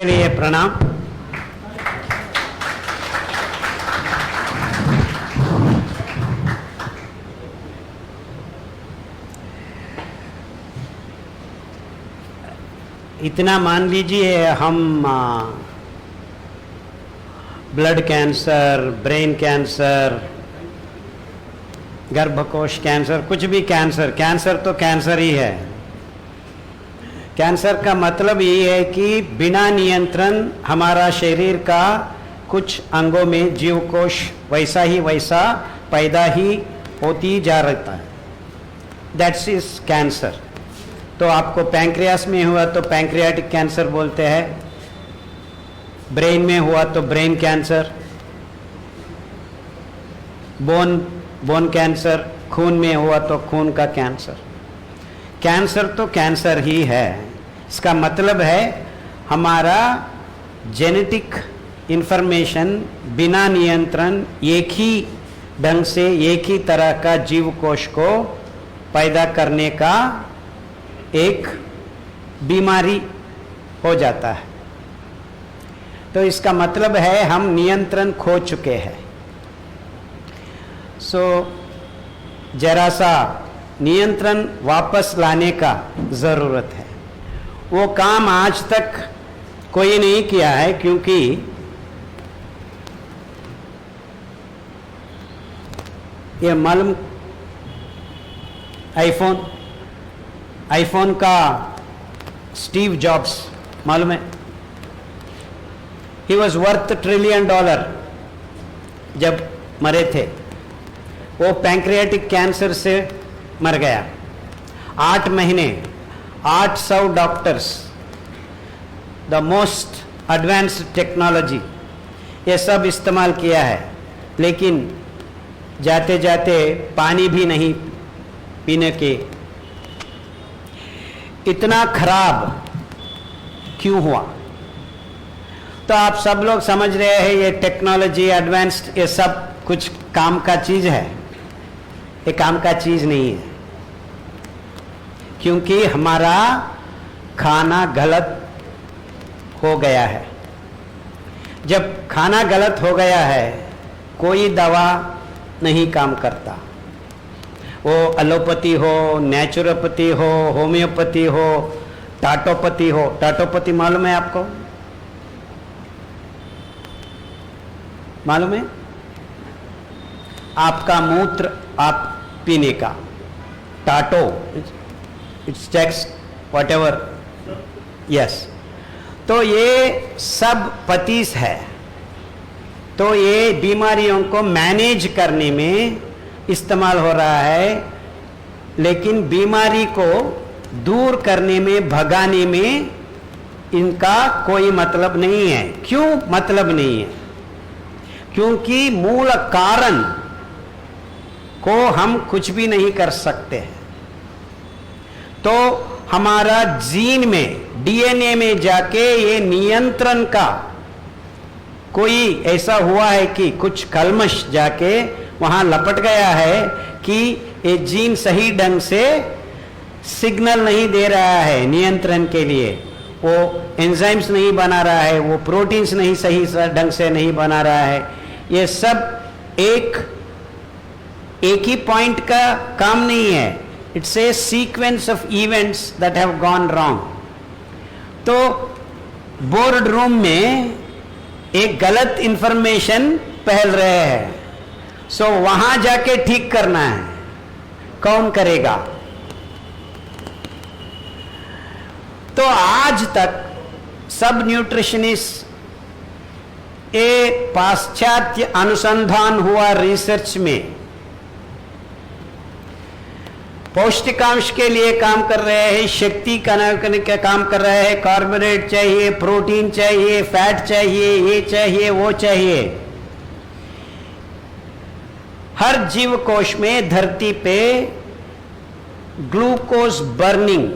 के लिए प्रणाम। इतना मान लीजिए हम ब्लड कैंसर, ब्रेन कैंसर, गर्भकोश कैंसर, कुछ भी कैंसर, कैंसर तो कैंसर ही है। कैंसर का मतलब ये है कि बिना नियंत्रण हमारा शरीर का कुछ अंगों में जीवकोश वैसा ही वैसा पैदा ही होती जा रहता है। That's is cancer. तो आपको पैंक्रियास में हुआ तो पैंक्रियाटिक कैंसर बोलते हैं, ब्रेन में हुआ तो ब्रेन कैंसर, बोन कैंसर, खून में हुआ तो खून का कैंसर। कैंसर तो कैंसर ही है। इसका मतलब है हमारा जेनेटिक इंफॉर्मेशन बिना नियंत्रण एक ही ढंग से एक ही तरह का जीव कोश को पैदा करने का एक बीमारी हो जाता है। तो इसका मतलब है हम नियंत्रण खो चुके हैं। जरा सा नियंत्रण वापस लाने का जरूरत है। वो काम आज तक कोई नहीं किया है, क्योंकि ये मालूम आईफोन का स्टीव जॉब्स मालूम है, ही वॉज वर्थ $1 ट्रिलियन जब मरे थे। वो पैंक्रियाटिक कैंसर से मर गया। 8 महीने 800 doctors, the most advanced technology, ये सब इस्तेमाल किया है, लेकिन जाते जाते पानी भी नहीं पीने के। इतना खराब क्यों हुआ? तो आप सब लोग समझ रहे हैं ये टेक्नोलॉजी एडवांस्ड ये सब कुछ काम का चीज है। ये काम का चीज नहीं है, क्योंकि हमारा खाना गलत हो गया है। जब खाना गलत हो गया है, कोई दवा नहीं काम करता। वो एलोपैथी हो, नेचुरोपैथी हो, होम्योपैथी हो, टाटोपैथी हो। टाटोपैथी मालूम है आपको? मालूम है? आपका मूत्र आप पीने का, टाटो, it's takes whatever, yes. तो ये सब पतीस है। तो ये बीमारियों को मैनेज करने में इस्तेमाल हो रहा है, लेकिन बीमारी को दूर करने में, भगाने में इनका कोई मतलब नहीं है। क्यों मतलब नहीं है? क्योंकि मूल कारण को हम कुछ भी नहीं कर सकते हैं। तो हमारा जीन में, डीएनए में जाके ये नियंत्रण का कोई ऐसा हुआ है कि कुछ कलमश जाके वहां लपट गया है कि ये जीन सही ढंग से सिग्नल नहीं दे रहा है नियंत्रण के लिए। वो एंजाइम्स नहीं बना रहा है, वो प्रोटीन्स नहीं सही ढंग से नहीं बना रहा है। ये सब एक ही पॉइंट का काम नहीं है। It's a sequence of events that have gone wrong. तो बोर्ड रूम में एक गलत इंफॉर्मेशन फैल रहे हैं, सो वहां जाके ठीक करना है। कौन करेगा? तो आज तक सब न्यूट्रिशनिस्ट, ये पाश्चात्य अनुसंधान हुआ रिसर्च में पौष्टिकांश के लिए काम कर रहे हैं, शक्ति करने का काम कर रहे हैं। कार्बोहाइड्रेट चाहिए, प्रोटीन चाहिए, फैट चाहिए, ये चाहिए, वो चाहिए। हर जीव कोश में धरती पे ग्लूकोज बर्निंग,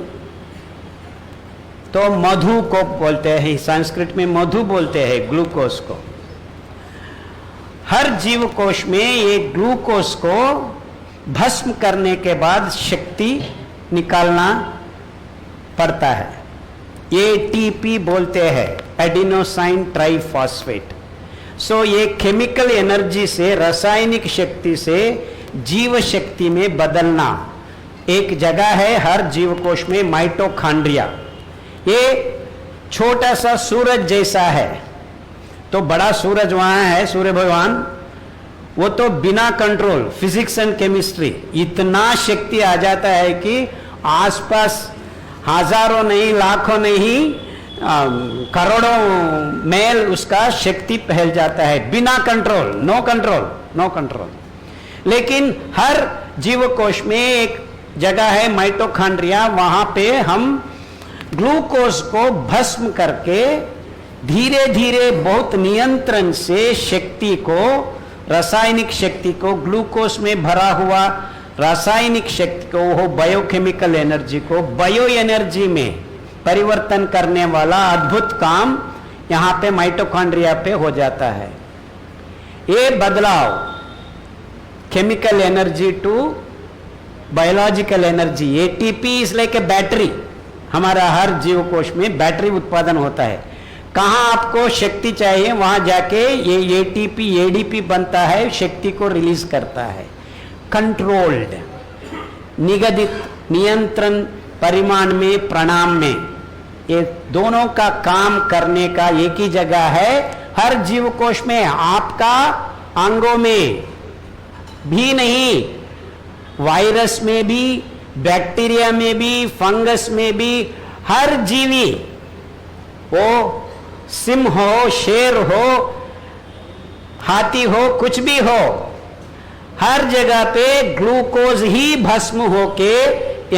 तो मधु को बोलते हैं, संस्कृत में मधु बोलते हैं ग्लूकोज को। हर जीव कोश में ये ग्लूकोज को भस्म करने के बाद शक्ति निकालना पड़ता है। एटीपी बोलते हैं। Adenosine triphosphate. सो ये केमिकल एनर्जी से, रासायनिक शक्ति से जीव शक्ति में बदलना एक जगह है हर जीवकोश में, माइटोकॉन्ड्रिया। ये छोटा सा सूरज जैसा है, तो बड़ा सूरज वहां है, सूर्य भगवान, वो तो बिना कंट्रोल, फिजिक्स एंड केमिस्ट्री, इतना शक्ति आ जाता है कि आसपास हजारों नहीं, लाखों नहीं, करोड़ों मैल उसका शक्ति फैल जाता है, बिना control, no control, no control. लेकिन हर जीवकोश में एक जगह है माइटोकॉन्ड्रिया, वहां पे हम ग्लूकोज को भस्म करके धीरे धीरे बहुत नियंत्रण से शक्ति को, रासायनिक शक्ति को, ग्लूकोज में भरा हुआ रासायनिक शक्ति को, वो बायोकेमिकल एनर्जी को बायो एनर्जी में परिवर्तन करने वाला अद्भुत काम यहां पे माइटोकॉन्ड्रिया पे हो जाता है। ये बदलाव chemical energy to biological energy, ATP is like a battery. हमारा हर जीवकोश में बैटरी उत्पादन होता है। कहां आपको शक्ति चाहिए वहां जाके ये एटीपी एडीपी बनता है, शक्ति को रिलीज करता है। कंट्रोल्ड, निगदित, नियंत्रण परिमाण में, प्रणाम में, ये दोनों का काम करने का एक ही जगह है हर जीवकोश में। आपका अंगों में भी नहीं, वायरस में भी, बैक्टीरिया में भी, फंगस में भी, हर जीवी, वो सिंह हो, शेर हो, हाथी हो, कुछ भी हो, हर जगह पे ग्लूकोज ही भस्म होके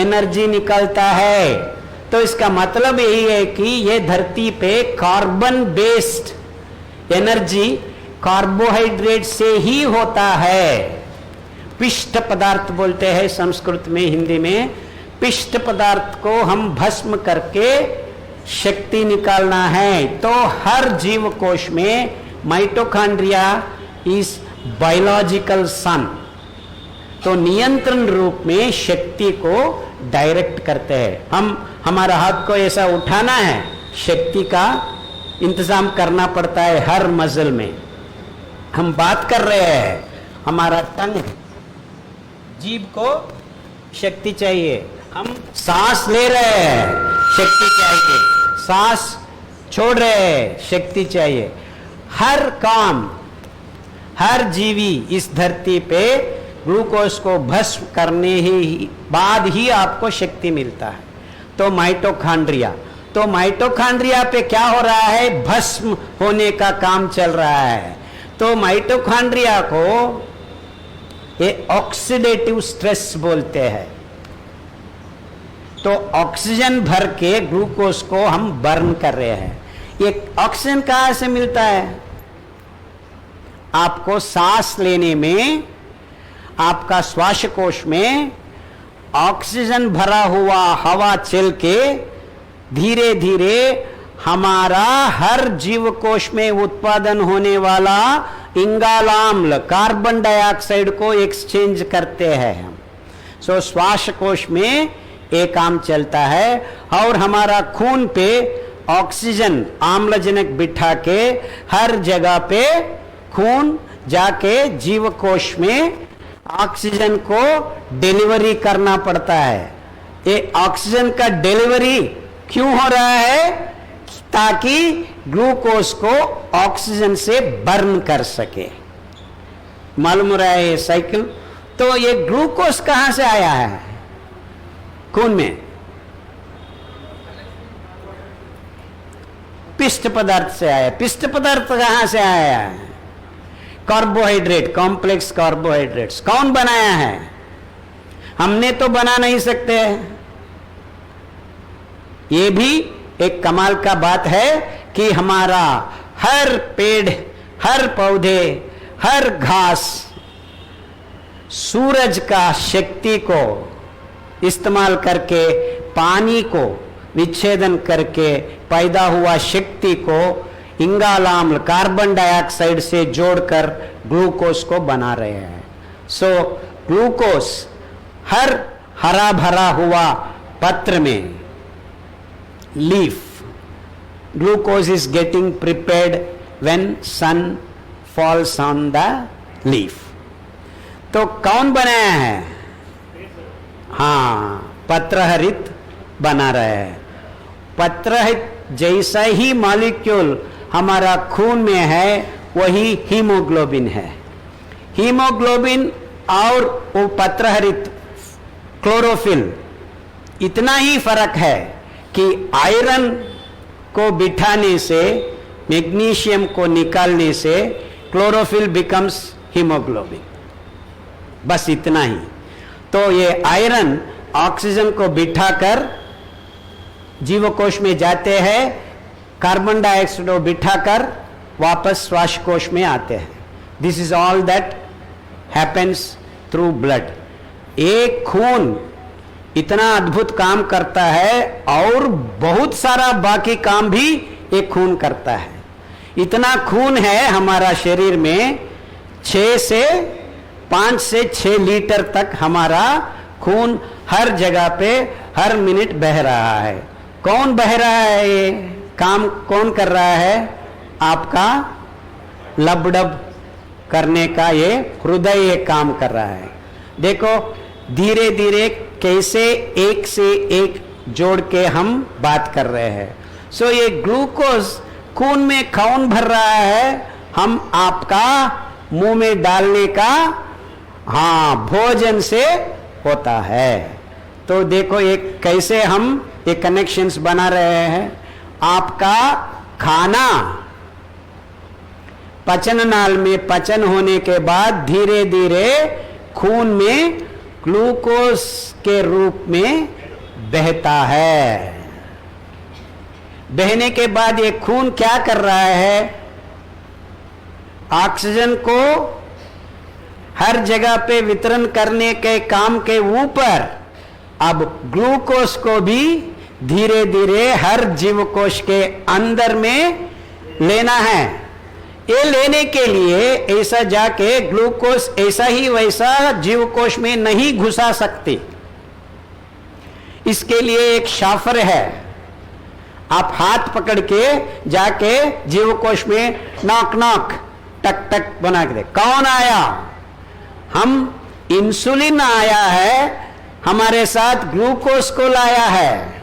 एनर्जी निकलता है। तो इसका मतलब यही है कि ये धरती पे कार्बन बेस्ड एनर्जी कार्बोहाइड्रेट से ही होता है। पिष्ट पदार्थ बोलते हैं संस्कृत में, हिंदी में। पिष्ट पदार्थ को हम भस्म करके शक्ति निकालना है। तो हर जीव कोश में माइटोकॉन्ड्रिया इज बायोलॉजिकल सन, तो नियंत्रण रूप में शक्ति को डायरेक्ट करते हैं। हम हमारा हाथ को ऐसा उठाना है, शक्ति का इंतजाम करना पड़ता है हर मसल में। हम बात कर रहे हैं, हमारा टंग, जीभ को शक्ति चाहिए। हम सांस ले रहे हैं, शक्ति चाहिए। सांस छोड़ रहे हैं, शक्ति चाहिए। हर काम, हर जीवी इस धरती पे ग्लूकोज को भस्म करने ही बाद ही आपको शक्ति मिलता है। तो माइटोकॉन्ड्रिया, तो माइटोकॉन्ड्रिया पे क्या हो रहा है? भस्म होने का काम चल रहा है। तो माइटोकॉन्ड्रिया को ये ऑक्सीडेटिव स्ट्रेस बोलते हैं। तो ऑक्सीजन भर के ग्लूकोज को हम बर्न कर रहे हैं। ये ऑक्सीजन कहां से मिलता है? आपको सांस लेने में, आपका श्वासकोश में ऑक्सीजन भरा हुआ हवा चल के धीरे धीरे हमारा हर जीवकोश में उत्पादन होने वाला इंगालाम्ल, कार्बन डाइऑक्साइड को एक्सचेंज करते हैं हम। सो श्वासकोश में एक काम चलता है और हमारा खून पे ऑक्सीजन आम्लजनक बिठा के हर जगह पे खून जाके जीवकोश में ऑक्सीजन को डिलीवरी करना पड़ता है। ये ऑक्सीजन का डिलीवरी क्यों हो रहा है? ताकि ग्लूकोज को ऑक्सीजन से बर्न कर सके। मालूम हो रहा है ये साइकिल? तो ये ग्लूकोज कहां से आया है? खून में पिष्ट पदार्थ से आया। पिष्ट पदार्थ कहां से आया है? Carbohydrate, complex carbohydrates. कौन बनाया है? हमने तो बना नहीं सकते। ये भी एक कमाल का बात है कि हमारा हर पेड़, हर पौधे, हर घास सूरज का शक्ति को इस्तेमाल करके, पानी को विच्छेदन करके पैदा हुआ शक्ति को इंगालाम्ल, कार्बन डाइऑक्साइड से जोड़कर ग्लूकोज को बना रहे हैं। सो ग्लूकोज हर हरा भरा हुआ पत्र में, leaf glucose is getting prepared when sun falls on the leaf. तो कौन बनाया है? हाँ, पत्रहरित बना रहे हैं। पत्रहरित जैसा ही मॉलिक्यूल हमारा खून में है वही हीमोग्लोबिन है। हीमोग्लोबिन और वो पत्रहरित क्लोरोफिल इतना ही फर्क है कि आयरन को बिठाने से, मैग्नीशियम को निकालने से क्लोरोफिल बिकम्स हीमोग्लोबिन, बस इतना ही। तो ये आयरन ऑक्सीजन को बिठाकर जीवकोश में जाते हैं, कार्बन डाइऑक्साइड को बिठाकर वापस श्वासकोश में आते हैं। This is all that happens through blood. एक खून इतना अद्भुत काम करता है और बहुत सारा बाकी काम भी एक खून करता है। इतना खून है हमारा शरीर में, 5 से 6 लीटर तक हमारा खून हर जगह पे हर मिनट बह रहा है। कौन बह रहा है? ये काम कौन कर रहा है? आपका लबडब करने का ये हृदय ये काम कर रहा है। देखो धीरे धीरे कैसे एक से एक जोड़ के हम बात कर रहे हैं। सो ये ग्लूकोज खून में कौन भर रहा है? हम आपका मुंह में डालने का, हाँ, भोजन से होता है। तो देखो एक कैसे हम एक कनेक्शंस बना रहे हैं। आपका खाना पचन नाल में पचन होने के बाद धीरे धीरे खून में ग्लूकोज के रूप में बहता है। बहने के बाद ये खून क्या कर रहा है? ऑक्सीजन को हर जगह पे वितरण करने के काम के ऊपर अब ग्लूकोज को भी धीरे धीरे हर जीवकोश के अंदर में लेना है। ये लेने के लिए ऐसा जाके ग्लूकोज ऐसा ही वैसा जीवकोश में नहीं घुसा सकती। इसके लिए एक शाफर है। आप हाथ पकड़ के जाके जीवकोश में नॉक नॉक टक टक बना के दे। कौन आया? हम इंसुलिन आया है, हमारे साथ ग्लूकोज को लाया है।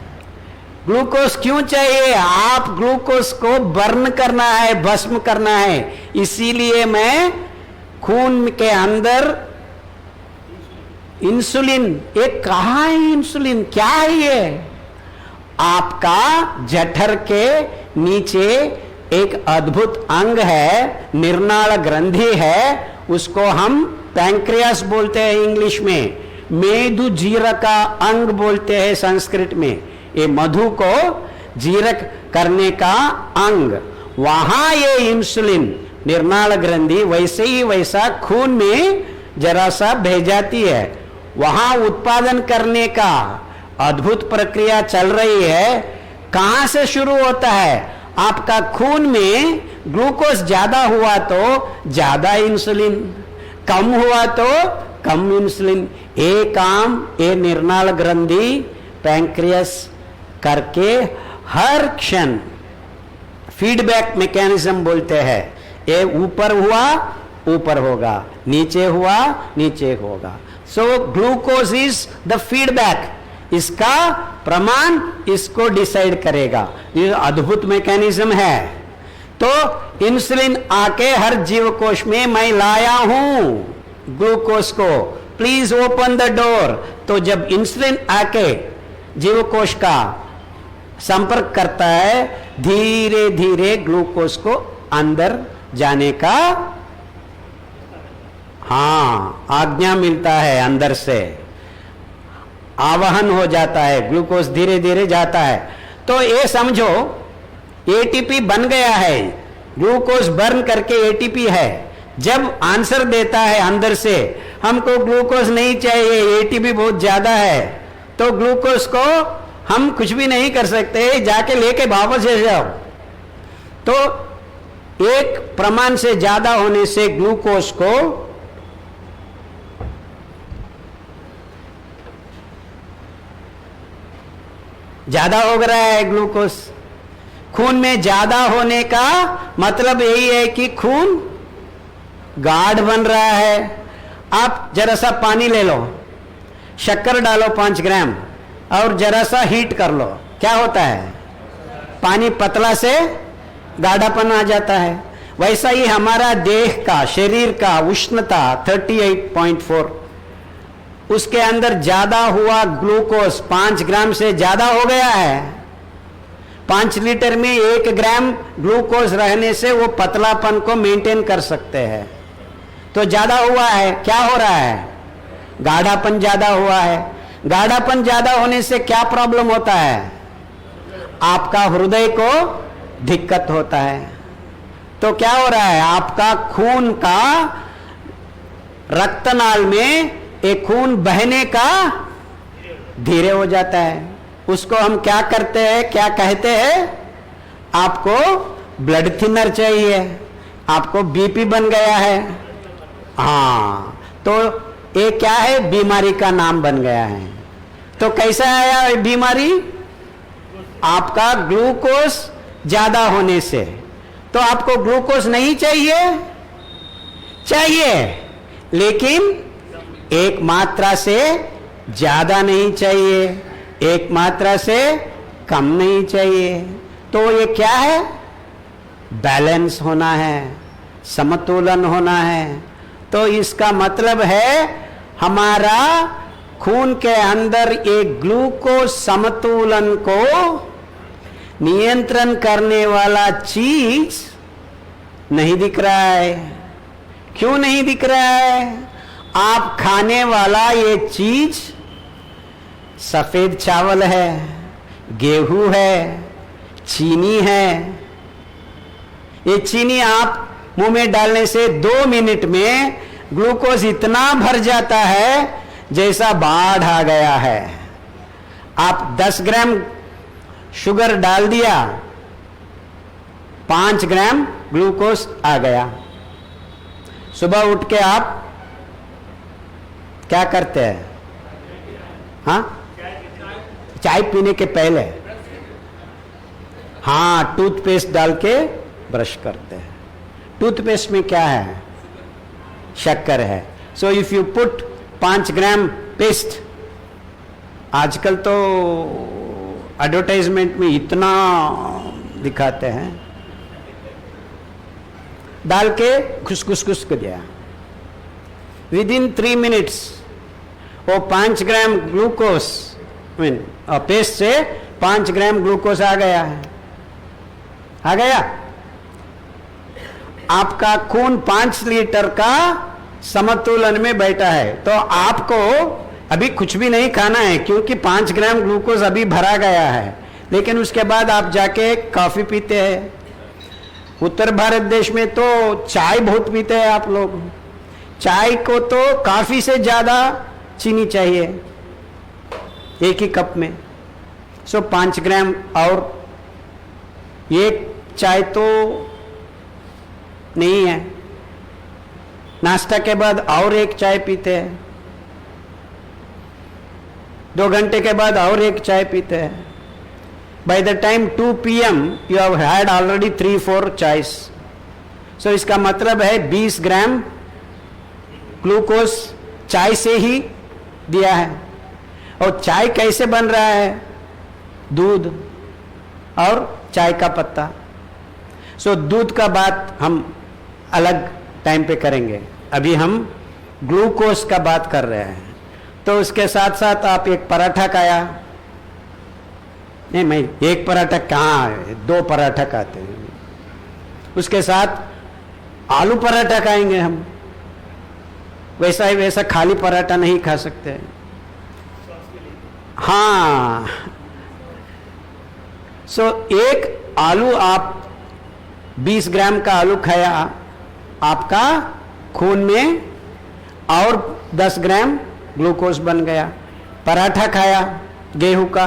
ग्लूकोज क्यों चाहिए? आप ग्लूकोज को बर्न करना है, भस्म करना है। इसीलिए मैं खून के अंदर इंसुलिन, ये कहाँ है इंसुलिन? क्या है ये? आपका जठर के नीचे एक अद्भुत अंग है, निर्नाल ग्रंथि है, उसको हम पैंक्रियास बोलते हैं इंग्लिश में, मेदु जीरक का अंग बोलते हैं संस्कृत में। ये मधु को जीरक करने का अंग, वहां ये इंसुलिन निर्नाल ग्रंथि वैसे ही वैसा खून में जरा सा बह जाती है। वहां उत्पादन करने का अद्भुत प्रक्रिया चल रही है। कहां से शुरू होता है? आपका खून में ग्लूकोज ज्यादा हुआ तो ज्यादा इंसुलिन, कम हुआ तो कम इंसुलिन। ये काम ये निर्नाल ग्रंथि पैंक्रियास करके हर क्षण फीडबैक मैकेनिज्म बोलते हैं। ये ऊपर हुआ ऊपर होगा, नीचे हुआ नीचे होगा। So glucose is the feedback, इसका प्रमाण इसको डिसाइड करेगा। ये अद्भुत मैकेनिज्म है। तो इंसुलिन आके हर जीवकोश में मैं लाया हूं ग्लूकोज को, प्लीज ओपन द डोर। तो जब इंसुलिन आके जीवकोश का संपर्क करता है, धीरे धीरे ग्लूकोज को अंदर जाने का आज्ञा मिलता है, अंदर से आवाहन हो जाता है, ग्लूकोज धीरे धीरे जाता है। तो ये समझो एटीपी बन गया है, ग्लूकोज बर्न करके एटीपी है। जब आंसर देता है अंदर से हमको ग्लूकोज नहीं चाहिए, एटीपी बहुत ज्यादा है, तो ग्लूकोज को हम कुछ भी नहीं कर सकते, जाके लेके वापस ले जाओ। तो एक प्रमाण से ज्यादा होने से ग्लूकोज को ज्यादा हो रहा है ग्लूकोज, खून में ज्यादा होने का मतलब यही है कि खून गाढ़ बन रहा है। आप जरा सा पानी ले लो, शक्कर डालो 5 ग्राम और जरा सा हीट कर लो, क्या होता है? पानी पतला से गाढ़ापन आ जाता है। वैसा ही हमारा देह का, शरीर का उष्णता 38.4, उसके अंदर ज्यादा हुआ ग्लूकोज 5 ग्राम से ज्यादा हो गया है। 5 लीटर में 1 ग्राम ग्लूकोज रहने से वो पतलापन को मेंटेन कर सकते हैं। तो ज्यादा हुआ है, क्या हो रहा है? गाढ़ापन ज्यादा हुआ है। गाढ़ापन ज्यादा होने से क्या प्रॉब्लम होता है? आपका हृदय को दिक्कत होता है। तो क्या हो रहा है? आपका खून का रक्तनाल में एक खून बहने का धीरे हो जाता है। उसको हम क्या करते हैं, क्या कहते हैं? आपको ब्लड थिनर चाहिए, आपको बीपी बन गया है। हाँ, तो ये क्या है? बीमारी का नाम बन गया है। तो कैसा आया बीमारी? आपका ग्लूकोज ज्यादा होने से। तो आपको ग्लूकोज नहीं चाहिए? चाहिए, लेकिन एक मात्रा से ज्यादा नहीं चाहिए, एक मात्रा से कम नहीं चाहिए। तो ये क्या है? बैलेंस होना है, समतुलन होना है। तो इसका मतलब है हमारा खून के अंदर एक ग्लूकोज समतुलन को नियंत्रण करने वाला चीज नहीं दिख रहा है। क्यों नहीं दिख रहा है? आप खाने वाला ये चीज सफेद चावल है, गेहूं है, चीनी है। ये चीनी आप मुंह में डालने से 2 मिनट में ग्लूकोज इतना भर जाता है जैसा बाढ़ आ गया है। आप 10 ग्राम शुगर डाल दिया, 5 ग्राम ग्लूकोज आ गया। सुबह उठ के आप क्या करते हैं? हाँ, चाय पीने के पहले हाँ टूथपेस्ट डाल के ब्रश करते हैं। टूथपेस्ट में क्या है? शक्कर है। So if you put 5 gram paste, आजकल तो एडवर्टाइजमेंट में इतना दिखाते हैं, डाल के खुश कर दिया, विद इन 3 मिनट्स वो 5 ग्राम ग्लूकोज पेस्ट से 5 ग्राम ग्लूकोज आ गया है। आ गया। आपका खून 5 लीटर का समतुलन में बैठा है। तो आपको अभी कुछ भी नहीं खाना है, क्योंकि 5 ग्राम ग्लूकोज अभी भरा गया है। लेकिन उसके बाद आप जाके कॉफी पीते हैं। उत्तर भारत देश में तो चाय बहुत पीते हैं आप लोग। चाय को तो काफी से ज्यादा चीनी चाहिए एक ही कप में। सो 5 ग्राम, और एक चाय तो नहीं है। नाश्ता के बाद और एक चाय पीते हैं, 2 घंटे के बाद और एक चाय पीते हैं। By the time 2 PM you have had already 3-4 चायस। सो इसका मतलब है 20 ग्राम ग्लूकोज चाय से ही दिया है। और चाय कैसे बन रहा है? दूध और चाय का पत्ता। सो दूध का बात हम अलग टाइम पे करेंगे। अभी हम ग्लूकोज का बात कर रहे हैं। तो उसके साथ साथ आप एक पराठा खाया नहीं, मैं एक पराठा कहाँ है, 2 पराठा खाते हैं। उसके साथ आलू पराठा खाएंगे हम। वैसा ही वैसा खाली पराठा नहीं खा सकते। हाँ, सो एक आलू आप 20 ग्राम का आलू खाया, आपका खून में और 10 ग्राम ग्लूकोज बन गया। पराठा खाया गेहूं का,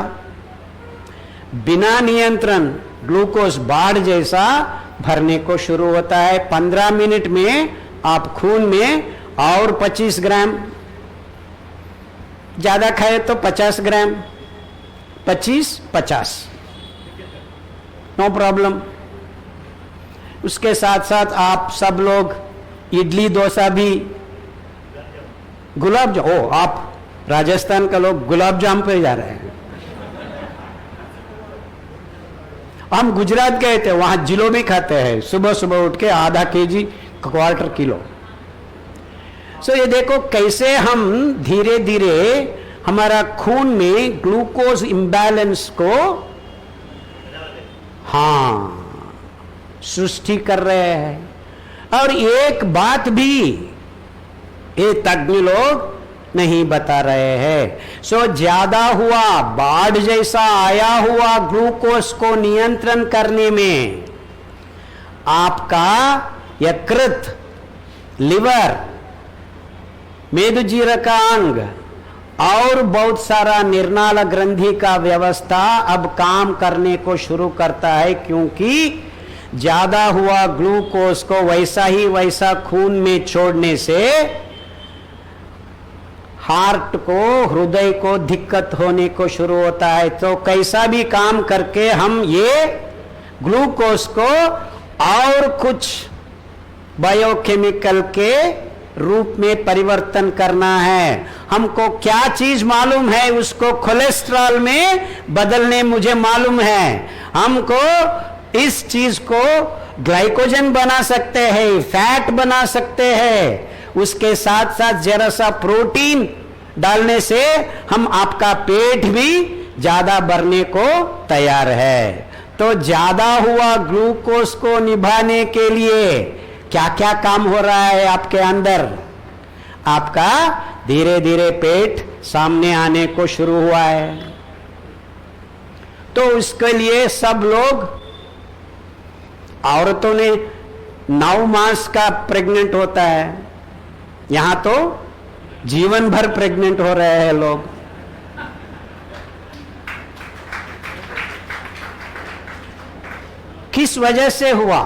बिना नियंत्रण ग्लूकोज बाढ़ जैसा भरने को शुरू होता है। 15 मिनट में आप खून में और 25 ग्राम, ज्यादा खाए तो 50 ग्राम, 25-50 नो प्रॉब्लम। उसके साथ साथ आप सब लोग इडली डोसा भी, गुलाब जाम, ओ आप राजस्थान का लोग गुलाब जाम पे जा रहे हैं। हम गुजरात गए थे, वहां जिलोबी खाते हैं सुबह सुबह उठ के, आधा केजी क्वार्टर किलो। सो ये देखो कैसे हम धीरे धीरे हमारा खून में ग्लूकोज इम्बैलेंस को सृष्टि कर रहे हैं। और एक बात भी ये तज्ञ लोग नहीं बता रहे हैं। सो ज्यादा हुआ, बाढ़ जैसा आया हुआ ग्लूकोज को नियंत्रण करने में आपका यकृत, लिवर, मेदुजीरकांग और बहुत सारा निर्नाल ग्रंथि का व्यवस्था अब काम करने को शुरू करता है, क्योंकि ज्यादा हुआ ग्लूकोज को वैसा ही वैसा खून में छोड़ने से हार्ट को, हृदय को दिक्कत होने को शुरू होता है। तो कैसा भी काम करके हम ये ग्लूकोज को और कुछ बायोकेमिकल के रूप में परिवर्तन करना है। हमको क्या चीज मालूम है, उसको कोलेस्ट्रॉल में बदलने मुझे मालूम है। हमको इस चीज को ग्लाइकोजन बना सकते हैं, फैट बना सकते हैं, उसके साथ साथ जरा सा प्रोटीन डालने से हम आपका पेट भी ज्यादा भरने को तैयार है। तो ज्यादा हुआ ग्लूकोज को निभाने के लिए क्या क्या काम हो रहा है आपके अंदर? आपका धीरे धीरे पेट सामने आने को शुरू हुआ है। तो उसके लिए सब लोग, औरतों ने 9 मास का प्रेग्नेंट होता है, यहां तो जीवन भर प्रेग्नेंट हो रहे हैं लोग। किस वजह से हुआ?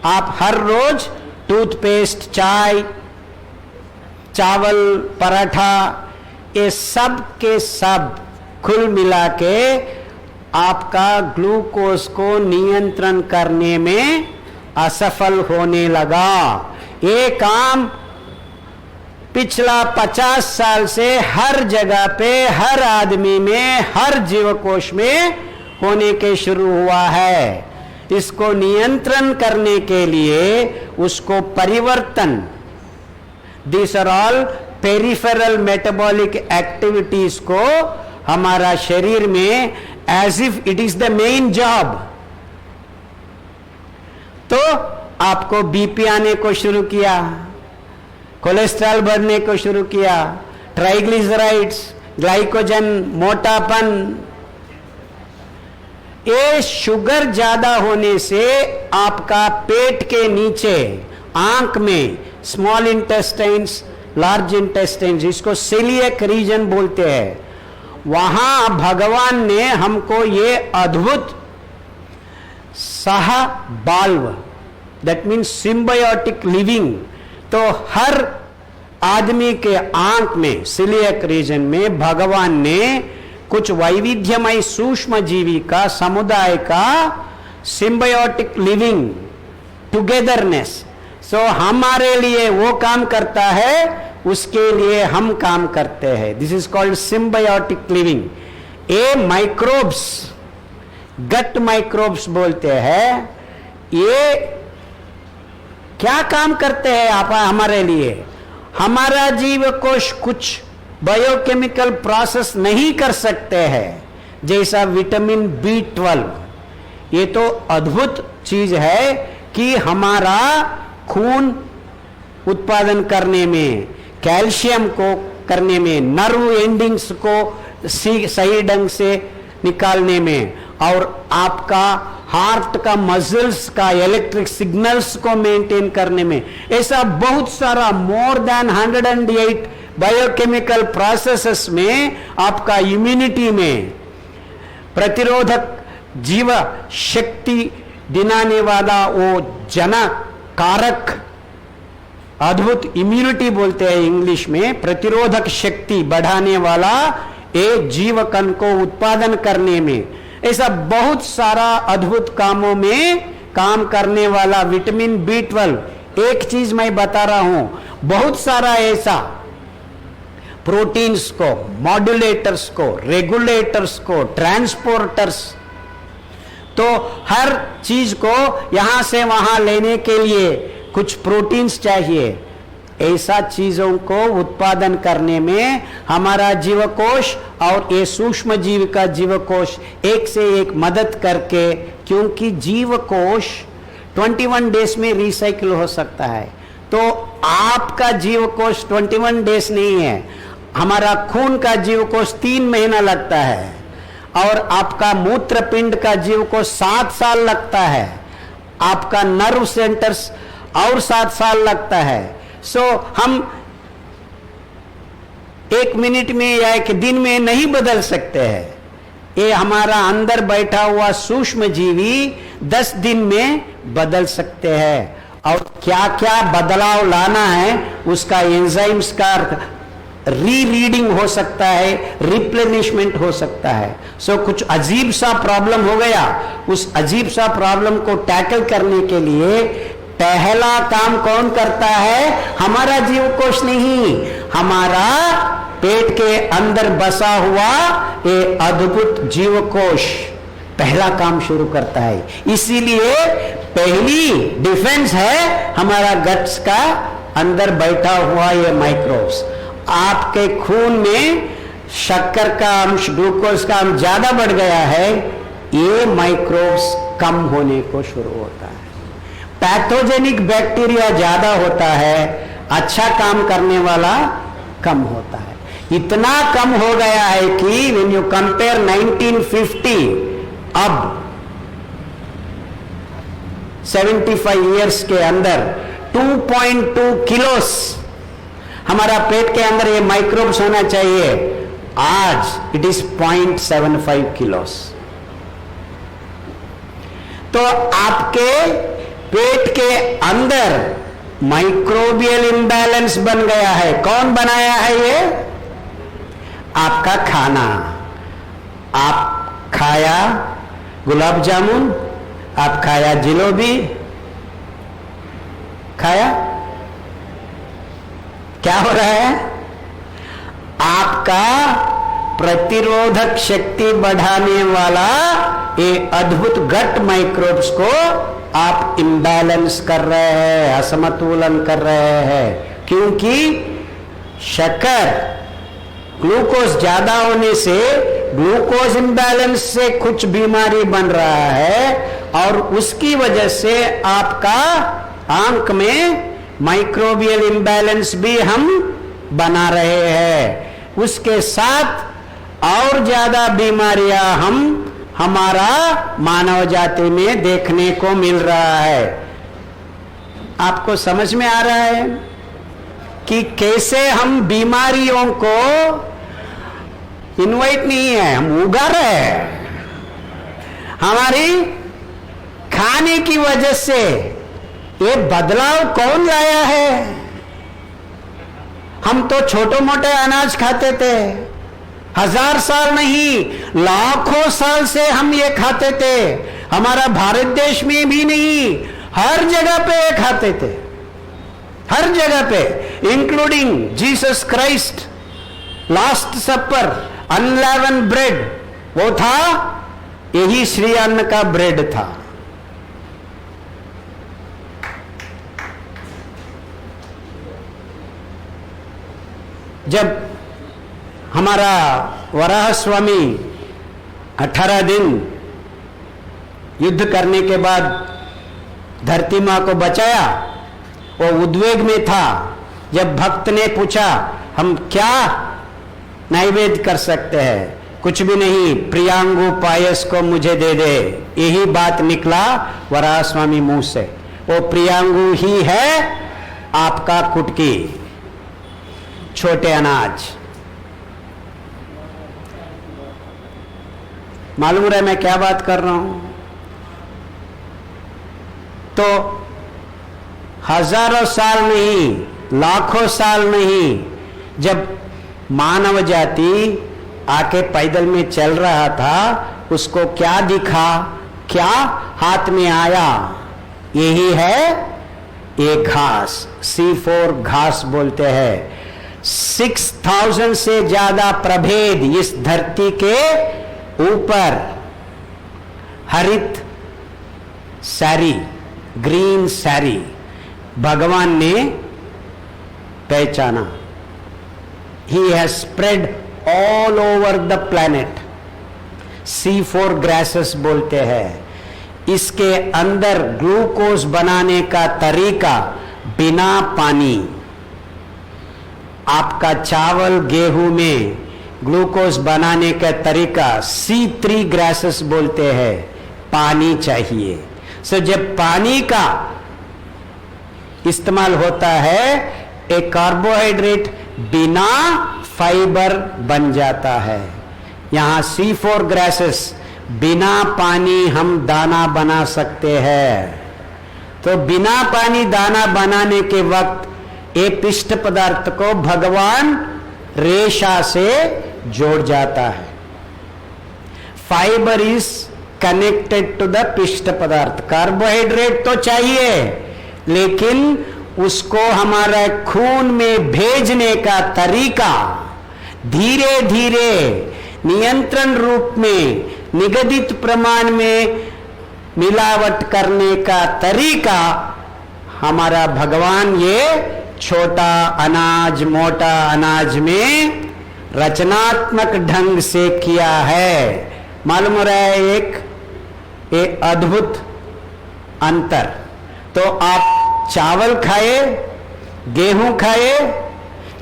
आप हर रोज टूथपेस्ट, चाय, चावल, पराठा, ये सब के सब कुल मिला के आपका ग्लूकोज को नियंत्रण करने में असफल होने लगा। ये काम पिछला 50 साल से हर जगह पे, हर आदमी में, हर जीवकोश में होने के शुरू हुआ है। इसको नियंत्रण करने के लिए उसको परिवर्तन, this are all peripheral metabolic activities को हमारा शरीर में as if it is the main job. तो आपको बीपी आने को शुरू किया, कोलेस्ट्रॉल बढ़ने को शुरू किया, ट्राइग्लिसराइड्स, ग्लाइकोजन, मोटापन। ये शुगर ज्यादा होने से आपका पेट के नीचे, आंख में, स्मॉल इंटेस्टाइन्स, लार्ज इंटेस्टाइन्स, इसको सेलियक रीजन बोलते हैं, वहां भगवान ने हमको ये अद्भुत सह बाल्व, दैट मीन्स सिम्बायोटिक लिविंग। तो हर आदमी के आंख में, सेलियक रीजन में भगवान ने कुछ वैविध्यमय सूक्ष्म जीवी का समुदाय का सिम्बायोटिक लिविंग, टुगेदरनेस। सो हमारे लिए वो काम करता है, उसके लिए हम काम करते हैं। This is called symbiotic living. ये माइक्रोब्स, गट माइक्रोब्स बोलते हैं, ये क्या काम करते हैं आप हमारे लिए? हमारा जीव कोश कुछ बायोकेमिकल प्रोसेस नहीं कर सकते हैं, जैसा विटामिन B12। ये तो अद्भुत चीज है कि हमारा खून उत्पादन करने में, कैल्शियम को करने में, नर्व एंडिंग्स को सही ढंग से निकालने में, और आपका हार्ट का मसल्स का इलेक्ट्रिक सिग्नल्स को मेंटेन करने में, ऐसा बहुत सारा मोर देन 108 बायोकेमिकल प्रोसेसेस में आपका इम्यूनिटी में प्रतिरोधक जीव शक्ति दिलाने वाला वो जना कारक, अद्भुत इम्यूनिटी बोलते हैं इंग्लिश में, प्रतिरोधक शक्ति बढ़ाने वाला एक जीव कण को उत्पादन करने में ऐसा बहुत सारा अद्भुत कामों में काम करने वाला विटामिन B12। एक चीज मैं बता रहा हूं, बहुत सारा ऐसा प्रोटीन्स को, मॉड्यूलेटर्स को, रेगुलेटर्स को, ट्रांसपोर्टर्स, तो हर चीज को यहां से वहां लेने के लिए कुछ प्रोटीन्स चाहिए। ऐसा चीजों को उत्पादन करने में हमारा जीवकोश और ये सूक्ष्म जीव का जीवकोश एक से एक मदद करके, क्योंकि जीवकोश 21 डेज में रिसाइकिल हो सकता है। तो आपका जीवकोश 21 डेज नहीं है, हमारा खून का जीवकोश 3 महीना लगता है, और आपका मूत्रपिंड का जीवकोश 7 साल लगता है, आपका नर्व सेंटर्स और 7 साल लगता है। सो हम 1 मिनट में या 1 दिन में नहीं बदल सकते हैं। ये हमारा अंदर बैठा हुआ सूक्ष्म जीवी 10 दिन में बदल सकते हैं। और क्या क्या बदलाव लाना है उसका एंजाइम्स का रीरीडिंग हो सकता है, रिप्लेनिशमेंट हो सकता है। सो कुछ अजीब सा प्रॉब्लम हो गया, उस अजीब सा प्रॉब्लम को टैकल करने के लिए पहला काम कौन करता है? हमारा जीवकोश नहीं, हमारा पेट के अंदर बसा हुआ ये अद्भुत जीवकोश पहला काम शुरू करता है। इसीलिए पहली डिफेंस है हमारा गट्स का अंदर बैठा हुआ ये माइक्रोब्स। आपके खून में शक्कर का अंश, ग्लूकोज का अंश ज्यादा बढ़ गया है, ये माइक्रोब्स कम होने को शुरू होता है। पैथोजेनिक बैक्टीरिया ज्यादा होता है, अच्छा काम करने वाला कम होता है। इतना कम हो गया है कि व्हेन यू कंपेयर 1950 अब 75 इयर्स के अंदर 2.2 किलोस हमारा पेट के अंदर ये माइक्रोब्स होना चाहिए, आज इट इज 0.75 किलोस। तो आपके पेट के अंदर माइक्रोबियल इंबैलेंस बन गया है। कौन बनाया है ये? आपका खाना। आप खाया गुलाब जामुन, आप खाया जिलेबी, खाया, क्या हो रहा है? आपका प्रतिरोधक शक्ति बढ़ाने वाला ये अद्भुत गट माइक्रोब्स को आप इम्बैलेंस कर रहे हैं, असमतुलन कर रहे हैं। क्योंकि शक्कर, ग्लूकोज ज्यादा होने से ग्लूकोज इम्बैलेंस से कुछ बीमारी बन रहा है, और उसकी वजह से आपका आंख में माइक्रोबियल इम्बैलेंस भी हम बना रहे हैं। उसके साथ और ज्यादा बीमारियां हमारा मानव जाति में देखने को मिल रहा है। आपको समझ में आ रहा है कि कैसे हम बीमारियों को इनवाइट नहीं है, हम उगा रहे हैं। हमारी खाने की वजह से ये बदलाव कौन लाया है? हम तो छोटे मोटे अनाज खाते थे, 1000 साल नहीं, लाखों साल से हम ये खाते थे। हमारा भारत देश में भी नहीं, हर जगह पे ये खाते थे, हर जगह पे, इंक्लूडिंग जीसस क्राइस्ट लास्ट सपर, अनलेवन ब्रेड, वो था, यही श्री अन्न का ब्रेड था। जब हमारा वराह स्वामी 18 दिन युद्ध करने के बाद धरती मां को बचाया, वो उद्वेग में था। जब भक्त ने पूछा हम क्या नैवेद्य कर सकते हैं? कुछ भी नहीं, प्रियांगु पायस को मुझे दे दे, यही बात निकला वराह स्वामी मुंह से। वो प्रियांगु ही है आपका कुटकी, छोटे अनाज। मालूम रहा मैं क्या बात कर रहा हूं? तो हजारों साल नहीं, लाखों साल नहीं, जब मानव जाति आके पैदल में चल रहा था, उसको क्या दिखा, क्या हाथ में आया, यही है एक घास, C4 घास बोलते हैं। 6000 से ज्यादा प्रभेद इस धरती के ऊपर हरित सारी, ग्रीन सारी भगवान ने पहचाना। He has spread all over the planet। C4 grasses बोलते हैं। इसके अंदर ग्लूकोज बनाने का तरीका बिना पानी। आपका चावल गेहूं में ग्लूकोज बनाने का तरीका C3 ग्रासेस बोलते हैं, पानी चाहिए। सो जब पानी का इस्तेमाल होता है, एक कार्बोहाइड्रेट बिना फाइबर बन जाता है। यहां C4 ग्रासेस बिना पानी हम दाना बना सकते हैं। तो बिना पानी दाना बनाने के वक्त ये पिष्ट पदार्थ को भगवान रेशा से जोड़ जाता है। Fibre is connected to the पिष्ट पदार्थ। कार्बोहाइड्रेट तो चाहिए, लेकिन उसको हमारे खून में भेजने का तरीका धीरे धीरे नियंत्रण रूप में, निगदित प्रमाण में मिलावट करने का तरीका हमारा भगवान ये छोटा अनाज मोटा अनाज में रचनात्मक ढंग से किया है। मालूम हो रहा है एक अद्भुत अंतर। तो आप चावल खाए, गेहूं खाए,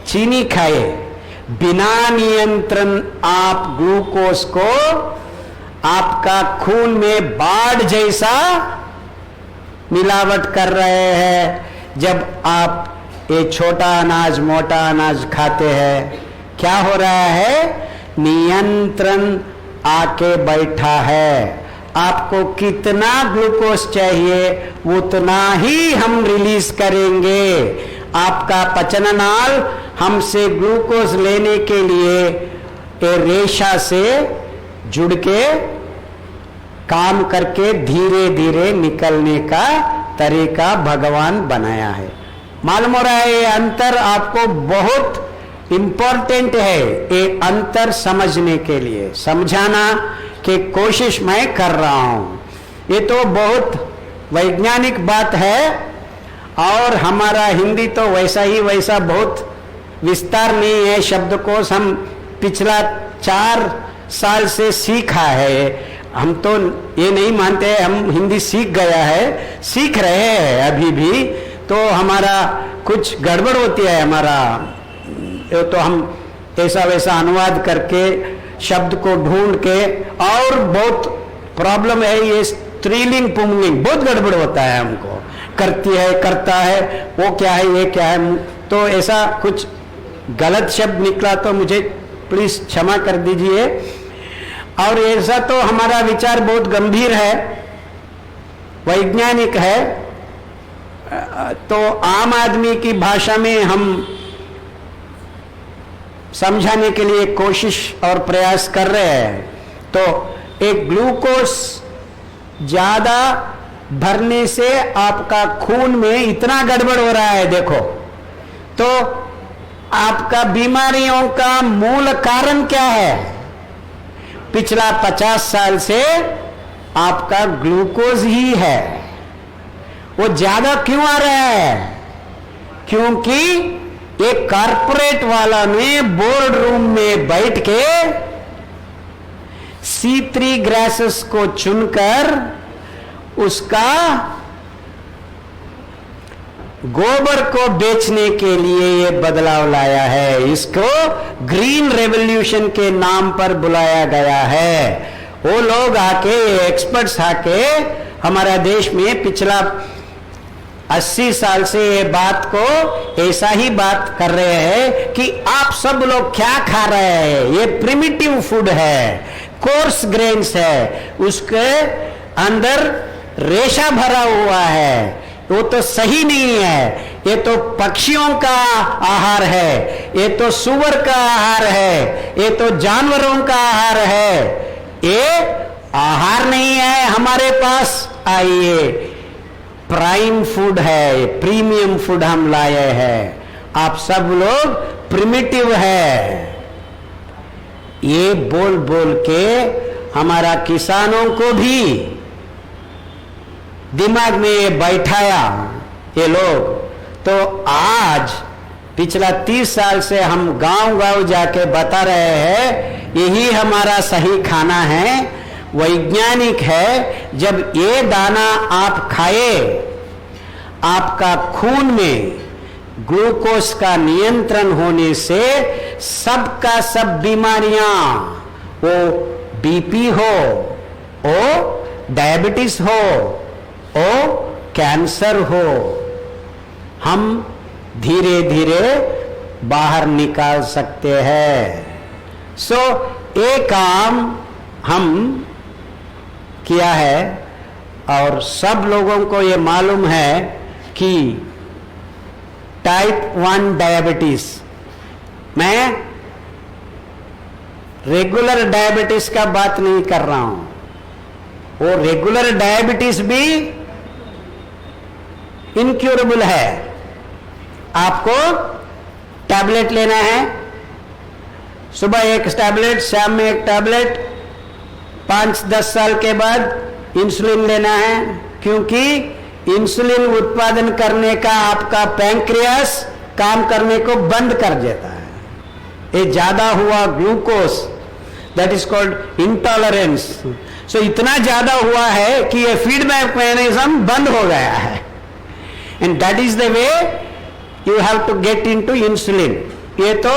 चीनी खाए, बिना नियंत्रण आप ग्लूकोज को आपका खून में बाढ़ जैसा मिलावट कर रहे हैं। जब आप ये छोटा अनाज मोटा अनाज खाते हैं, क्या हो रहा है? नियंत्रण आके बैठा है। आपको कितना ग्लूकोज चाहिए उतना ही हम रिलीज करेंगे। आपका पचननाल हमसे ग्लूकोज लेने के लिए रेशा से जुड़ के काम करके धीरे धीरे निकलने का तरीका भगवान बनाया है। मालूम हो रहा है ये अंतर आपको बहुत इंपॉर्टेंट है। ये अंतर समझने के लिए समझाना की कोशिश मैं कर रहा हूं। ये तो बहुत वैज्ञानिक बात है और हमारा हिंदी तो वैसा ही वैसा बहुत विस्तार नहीं है। शब्दकोश हम पिछला 4 साल से सीखा है। हम तो ये नहीं मानते हम हिंदी सीख गया है, सीख रहे हैं अभी भी। तो हमारा कुछ गड़बड़ होती है हमारा, तो हम ऐसा वैसा अनुवाद करके शब्द को ढूंढ के, और बहुत प्रॉब्लम है ये स्त्रीलिंग पुंलिंग बहुत गड़बड़ होता है। हमको करती है, करता है, वो क्या है ये क्या है। तो ऐसा कुछ गलत शब्द निकला तो मुझे प्लीज क्षमा कर दीजिए। और ऐसा तो हमारा विचार बहुत गंभीर है, वैज्ञानिक है। तो आम आदमी की भाषा में हम समझाने के लिए कोशिश और प्रयास कर रहे हैं। तो एक ग्लूकोज ज्यादा भरने से आपका खून में इतना गड़बड़ हो रहा है देखो। तो आपका बीमारियों का मूल कारण क्या है? पिछला 50 साल से आपका ग्लूकोज ही है। वो ज्यादा क्यों आ रहा है? क्योंकि एक कारपोरेट वाला ने बोर्ड रूम में बैठ के C3 ग्रासेस को चुनकर उसका गोबर को बेचने के लिए ये बदलाव लाया है। इसको ग्रीन रेवोल्यूशन के नाम पर बुलाया गया है। वो लोग आके, एक्सपर्ट्स आके हमारा देश में पिछला 80 साल से ये बात को ऐसा ही बात कर रहे हैं कि आप सब लोग क्या खा रहे हैं, ये प्रिमिटिव फूड है, कोर्स ग्रेन्स है, उसके अंदर रेशा भरा हुआ है, वो तो सही नहीं है। ये तो पक्षियों का आहार है, ये तो सुअर का आहार है, ये तो जानवरों का आहार है। ये आहार नहीं है हमारे पास, आइए प्राइम फूड है, प्रीमियम फूड हम लाए हैं। आप सब लोग प्रिमिटिव है। ये बोल बोल के हमारा किसानों को भी दिमाग में ये बैठाया ये लोग। तो आज पिछला 30 साल से हम गांव गांव जाके बता रहे हैं यही हमारा सही खाना है, वैज्ञानिक है। जब ये दाना आप खाए, आपका खून में ग्लूकोज का नियंत्रण होने से सबका सब बीमारियां, वो बीपी हो, ओ डायबिटीज हो, ओ कैंसर हो, हम धीरे धीरे बाहर निकाल सकते हैं। सो एक काम हम किया है और सब लोगों को ये मालूम है कि टाइप 1 डायबिटीज, मैं रेगुलर डायबिटीज का बात नहीं कर रहा हूं, वो रेगुलर डायबिटीज भी इनक्यूरेबल है। आपको टैबलेट लेना है, सुबह एक टैबलेट, शाम में एक टैबलेट, 5-10 साल के बाद इंसुलिन लेना है, क्योंकि इंसुलिन उत्पादन करने का आपका पैंक्रियास काम करने को बंद कर देता है। ये ज्यादा हुआ glucose, that is called intolerance. So इतना ज्यादा हुआ है कि ये फीडबैक मैकेनिज्म बंद हो गया है, and that is the way you have to get into insulin. ये तो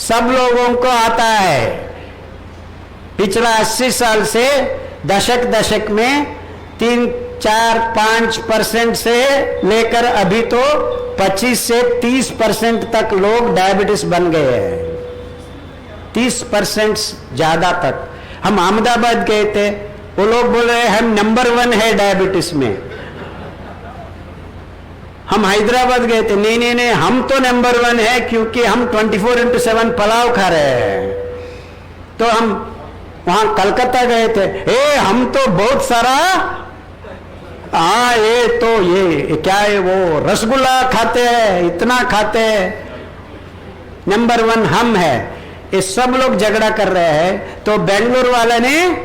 सब लोगों को आता है। पिछला 80 साल से दशक में 3-4-5% से लेकर अभी तो 25 से 30% तक लोग डायबिटीज बन गए हैं, 30% ज्यादा तक। हम अहमदाबाद गए थे, वो लोग बोल रहे हैं हम नंबर 1 है डायबिटीज में। हम हैदराबाद गए थे, नहीं हम तो नंबर 1 है, क्योंकि हम 24/7 पुलाव खा रहे हैं। तो हम वहां कलकत्ता गए थे, हम तो बहुत सारा ये तो ये क्या है, वो रसगुल्ला खाते हैं, इतना खाते हैं, नंबर 1 हम है। ये सब लोग झगड़ा कर रहे हैं। तो बेंगलुरु वाले ने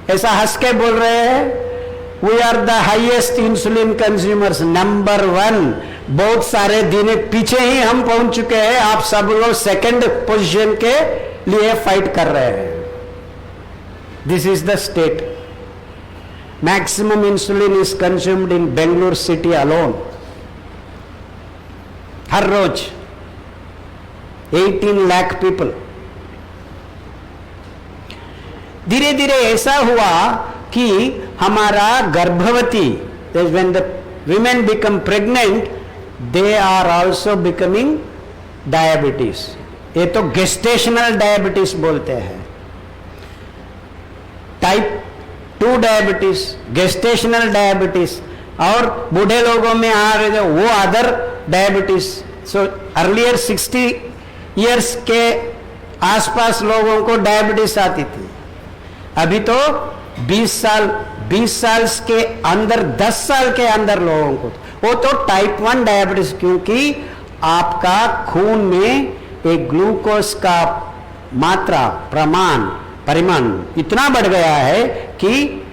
ऐसा हंस के बोल रहे हैं, we are the highest insulin consumers, number 1। बहुत सारे दिन पीछे ही हम पहुंच चुके हैं, आप सब लोग सेकंड पोजीशन के लिए फाइट कर रहे हैं। This is the state. Maximum insulin is consumed in Bengaluru city alone, हर रोज 18 लाख पीपल। धीरे धीरे ऐसा हुआ कि हमारा गर्भवती, when the women become pregnant, they are also becoming diabetes। ये तो गेस्टेशनल डायबिटीज बोलते हैं। टाइप 2 डायबिटीज, गेस्टेशनल डायबिटीज, और बूढ़े लोगों में आ रहे थे वो other diabetes. So earlier 60 years के आसपास लोगों को डायबिटीज आती थी, अभी तो 20 साल के अंदर, 10 साल के अंदर लोगों को, वो तो टाइप 1 डायबिटीज, क्योंकि आपका खून में एक ग्लूकोज का मात्रा, परिमाण इतना बढ़ गया है कि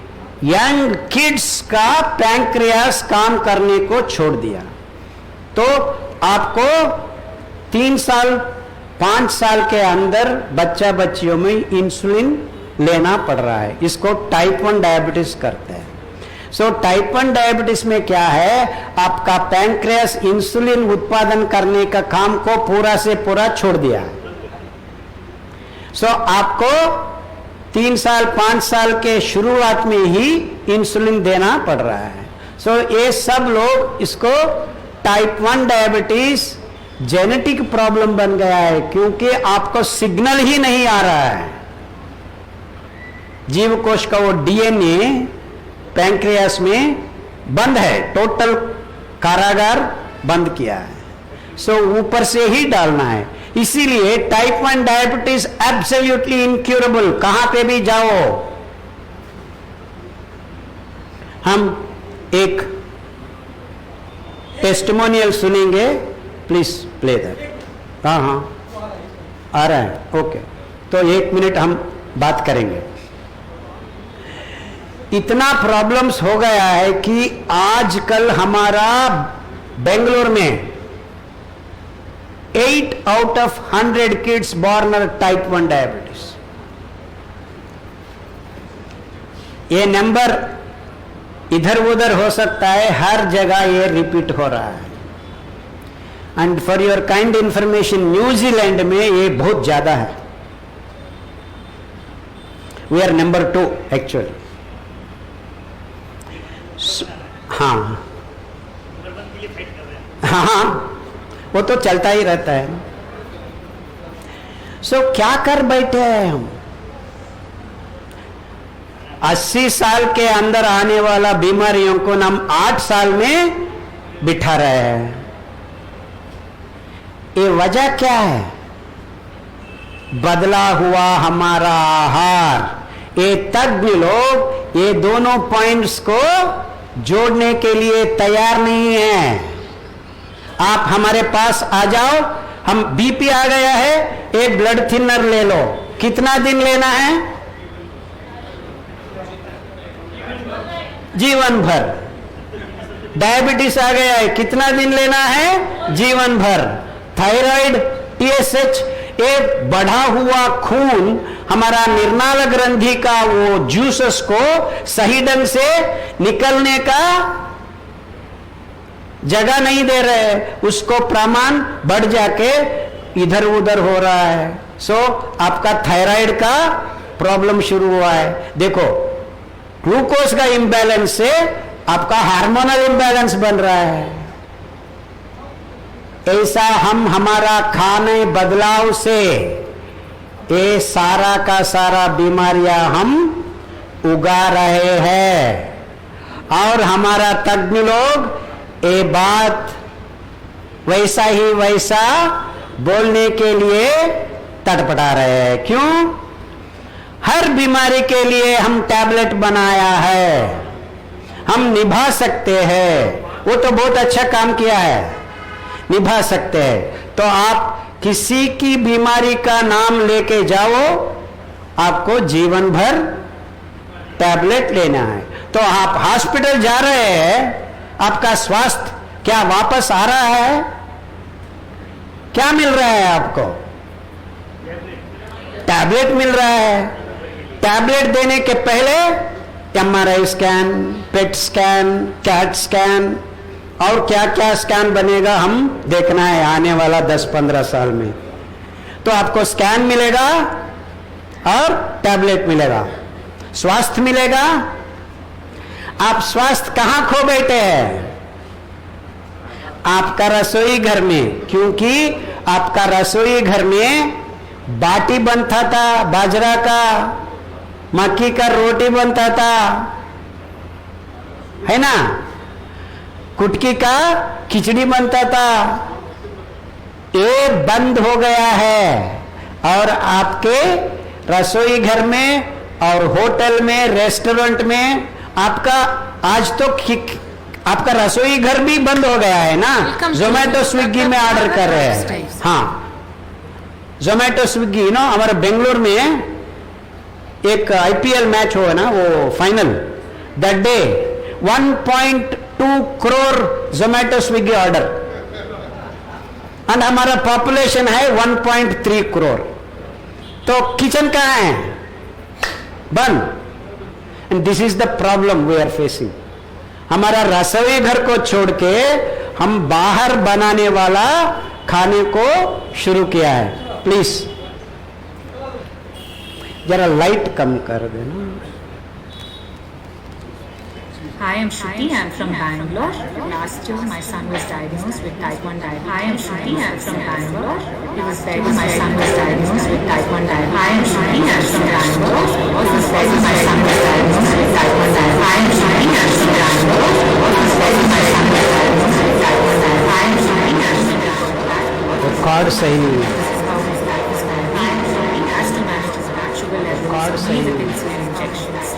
यंग किड्स का पैंक्रियास काम करने को छोड़ दिया। तो आपको 3 साल 5 साल के अंदर बच्चियों में इंसुलिन लेना पड़ रहा है। इसको टाइप 1 डायबिटीज करते हैं। सो टाइप 1 डायबिटीज में क्या है, आपका पैंक्रियास इंसुलिन उत्पादन करने का काम को पूरा से पूरा छोड़ दिया। सो आपको 3 साल 5 साल के शुरुआत में ही इंसुलिन देना पड़ रहा है। सो ये सब लोग इसको टाइप 1 डायबिटीज जेनेटिक प्रॉब्लम बन गया है, क्योंकि आपको सिग्नल ही नहीं आ रहा है। जीवकोश का वो डीएनए पैंक्रियास में बंद है, टोटल कारागार बंद किया है। सो ऊपर से ही डालना है। इसीलिए टाइप 1 डायबिटीज एब्सोल्युटली इनक्यूरेबल, कहां पे भी जाओ हम एक टेस्टिमोनियल सुनेंगे, प्लीज प्ले दैट। हाँ हाँ आ रहा है, ओके। तो 1 मिनट हम बात करेंगे। इतना प्रॉब्लम्स हो गया है कि आजकल हमारा बेंगलोर में 8 out of 100 kids born are type 1 diabetes. ये नंबर इधर उधर हो सकता है, हर जगह ये रिपीट हो रहा है। And for your kind information, New Zealand में ये बहुत ज्यादा है। We are number 2 actually. हाँ हाँ, वो तो चलता ही रहता है। सो क्या कर बैठे हैं हम? 80 साल के अंदर आने वाला बीमारियों को हम 8 साल में बिठा रहे हैं। ये वजह क्या है? बदला हुआ हमारा आहार। ये तज्ञ लोग ये दोनों पॉइंट्स को जोड़ने के लिए तैयार नहीं है। आप हमारे पास आ जाओ, हम बीपी आ गया है, एक ब्लड थिनर ले लो। कितना दिन लेना है? जीवन भर। डायबिटीज आ गया है, कितना दिन लेना है? जीवन भर। थायराइड, टीएसएच, एक बढ़ा हुआ खून हमारा निर्नाल ग्रंथि का वो जूसेस को सही ढंग से निकलने का जगह नहीं दे रहे, उसको प्रमाण बढ़ जाके इधर उधर हो रहा है। सो आपका थायराइड का प्रॉब्लम शुरू हुआ है। देखो, ग्लूकोज का इंबैलेंस से आपका हार्मोनल इंबैलेंस बन रहा है। ऐसा हम हमारा खाने बदलाव से ये सारा का सारा बीमारियां हम उगा रहे हैं। और हमारा तज्ञ लोग ये बात वैसा ही वैसा बोलने के लिए तड़पड़ा रहे हैं। क्यों? हर बीमारी के लिए हम टैबलेट बनाया है, हम निभा सकते हैं। वो तो बहुत अच्छा काम किया है, निभा सकते हैं। तो आप किसी की बीमारी का नाम लेके जाओ, आपको जीवन भर टैबलेट लेना है। तो आप हॉस्पिटल जा रहे हैं, आपका स्वास्थ्य क्या वापस आ रहा है? क्या मिल रहा है आपको? टैबलेट मिल रहा है। टैबलेट देने के पहले MRI scan, PET scan, CAT scan और क्या क्या स्कैन बनेगा हम देखना है आने वाला 10-15 साल में। तो आपको स्कैन मिलेगा और टैबलेट मिलेगा, स्वास्थ्य मिलेगा। आप स्वास्थ्य कहां खो बैठे हैं? आपका रसोई घर में, क्योंकि आपका रसोई घर में बाटी बनता था, बाजरा का, मक्की का रोटी बनता था, है ना, कुटकी का खिचड़ी बनता था। ये बंद हो गया है। और आपके रसोई घर में और होटल में, रेस्टोरेंट में आपका आज तो आपका रसोई घर भी बंद हो गया है ना। जोमेटो स्विगी में ऑर्डर कर रहे हैं। हाँ, जोमेटो स्विगी नो। हमारे बेंगलोर में एक आईपीएल मैच हुआ ना, वो final, that day 1.2 crore Zomato Swiggy order, and हमारा पॉपुलेशन है 1.3 करोड़। तो किचन कहाँ है? बंद। And this is the problem we are facing. हमारा रसोई घर को छोड़ के हम बाहर बनाने वाला खाने को शुरू किया है। प्लीज जरा लाइट कम कर देना। Hi, I'm Shruti. I'm from Bangalore. Last year, my son was diagnosed with type 1 diabetes. Hi, I'm Shruti. I'm from Bangalore. It was said my son was diagnosed with type 1 diabetes. Hi, I'm Shruti. I'm from Bangalore. It was said my son was diagnosed with type 1 diabetes. Hi, I'm Shruti. I'm from Bangalore. It was said my son was diagnosed with type 1 diabetes. Hi, I'm Shruti. I'm from Bangalore. वो card सही नहीं है। This is how his life is going to be. He has to manage his blood sugar levels, card सही with नहीं है। insulin injections,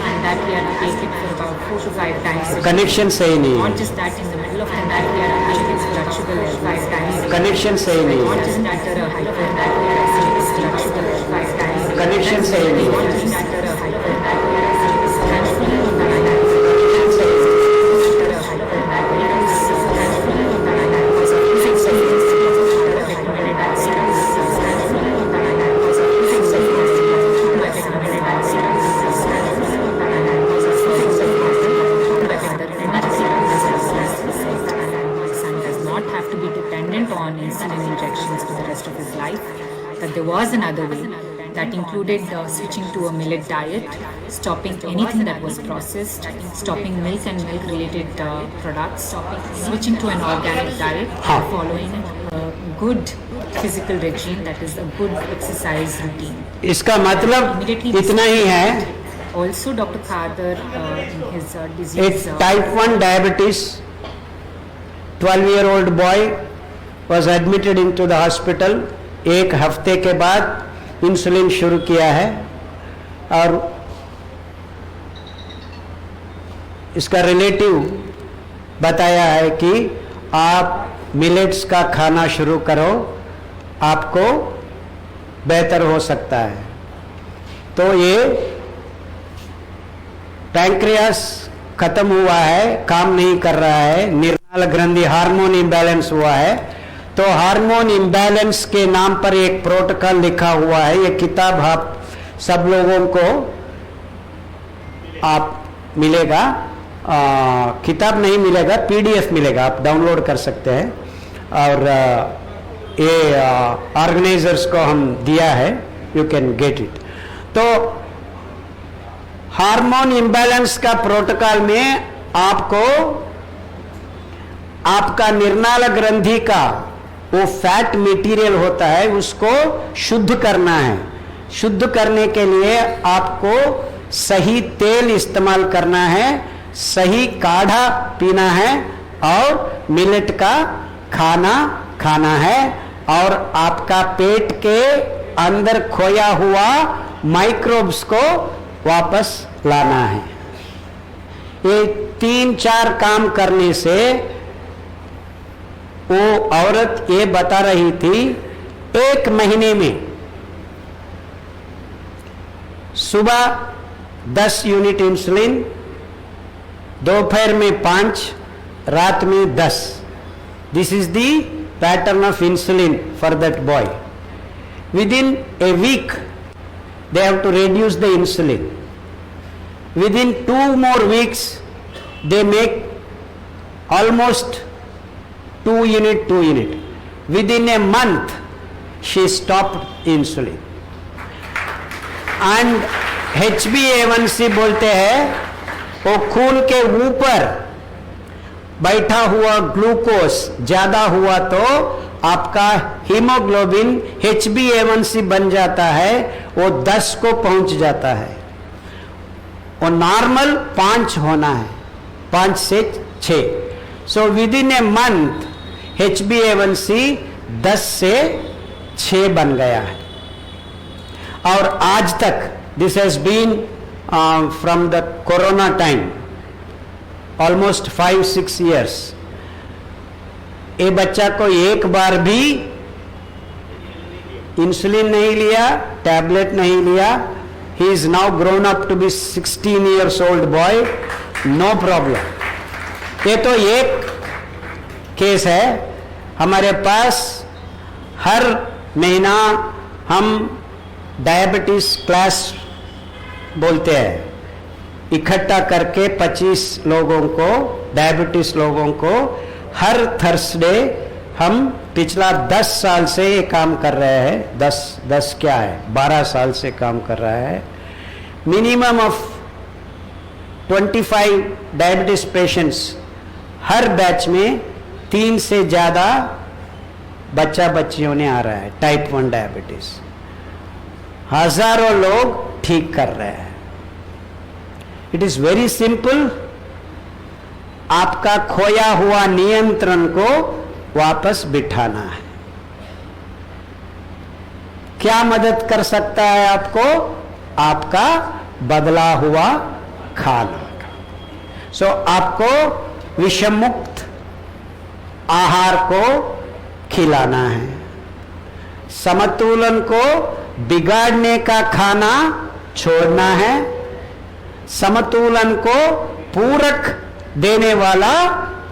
and that he had to take it for about 4 to 5 times. Connection सही नहीं Not है, just that, in the middle of the night, he had to take his blood sugar level 5 times. Connection सही नहीं Not है, just after a hyper, he had to take his blood sugar level 5 times. Connection सही नहीं है, Not just after a hyper, he had to take his thankfully on the night. On insulin injections for the rest of his life, that there was another way that included switching to a millet diet, stopping anything that was processed, stopping milk and milk related products, switching to an organic diet, following a good physical regime, that is a good exercise routine. इसका मतलब इतना ही है, Also, Dr. Khadar, his एक disease, type 1 diabetes 12-year-old boy was admitted into the hospital. एक हफ्ते के बाद insulin शुरू किया है और इसका रिलेटिव बताया है कि आप मिलेट्स का खाना शुरू करो, आपको बेहतर हो सकता है। तो ये पैंक्रियास खत्म हुआ है, काम नहीं कर रहा है, निर्नाल ग्रंथि हार्मोन इम्बैलेंस हुआ है। तो हार्मोन इम्बैलेंस के नाम पर एक प्रोटोकॉल लिखा हुआ है, ये किताब आप सब लोगों को आप मिलेगा, किताब नहीं मिलेगा, पीडीएफ मिलेगा, आप डाउनलोड कर सकते हैं। और ये ऑर्गेनाइजर्स को हम दिया है, यू कैन गेट इट। तो हार्मोन इम्बैलेंस का प्रोटोकॉल में आपको आपका निर्नाल ग्रंथि का वो फैट मटेरियल होता है, उसको शुद्ध करना है। शुद्ध करने के लिए आपको सही तेल इस्तेमाल करना है, सही काढ़ा पीना है और मिलेट का खाना खाना है और आपका पेट के अंदर खोया हुआ माइक्रोब्स को वापस लाना है। ये 3-4 काम करने से वो औरत ये बता रही थी, 1 महीने में सुबह 10 यूनिट इंसुलिन, दोपहर में 5, रात में 10। This is the pattern of insulin for that boy. Within a week they have to reduce the insulin. Within 2 more weeks they make almost 2 unit. Within a month she stopped insulin. And HbA1c बोलते हैं वो खून के ऊपर बैठा हुआ glucose ज्यादा हुआ तो आपका हीमोग्लोबिन HbA1c बन जाता है, वो 10 को पहुंच जाता है। वो नॉर्मल 5 होना है, 5 से 6। So with in a month HbA1c 10 से 6 बन गया है। और आज तक this has been from the corona time almost 5-6 years। ये बच्चा को एक बार भी इंसुलिन नहीं लिया, टैबलेट नहीं लिया। He is now grown up to be 16 years old boy, no problem. ये तो एक केस है। हमारे पास हर महीना हम डायबिटीज क्लास बोलते हैं, इकट्ठा करके 25 लोगों को, डायबिटीज लोगों को हर थर्सडे हम पिछला 10 साल से ये काम कर रहे हैं। 10 क्या है, 12 साल से काम कर रहा है। Minimum of 25 diabetes patients her batch में 3 से ज्यादा बच्चा बच्चियों ने आ रहा है टाइप 1 डायबिटीज। हजारों लोग ठीक कर रहे हैं। It is very simple. आपका खोया हुआ नियंत्रण को वापस बिठाना है। क्या मदद कर सकता है आपको? आपका बदला हुआ खाना। सो आपको विषमुक्त आहार को खिलाना है, समतुलन को बिगाड़ने का खाना छोड़ना है, समतुलन को पूरक देने वाला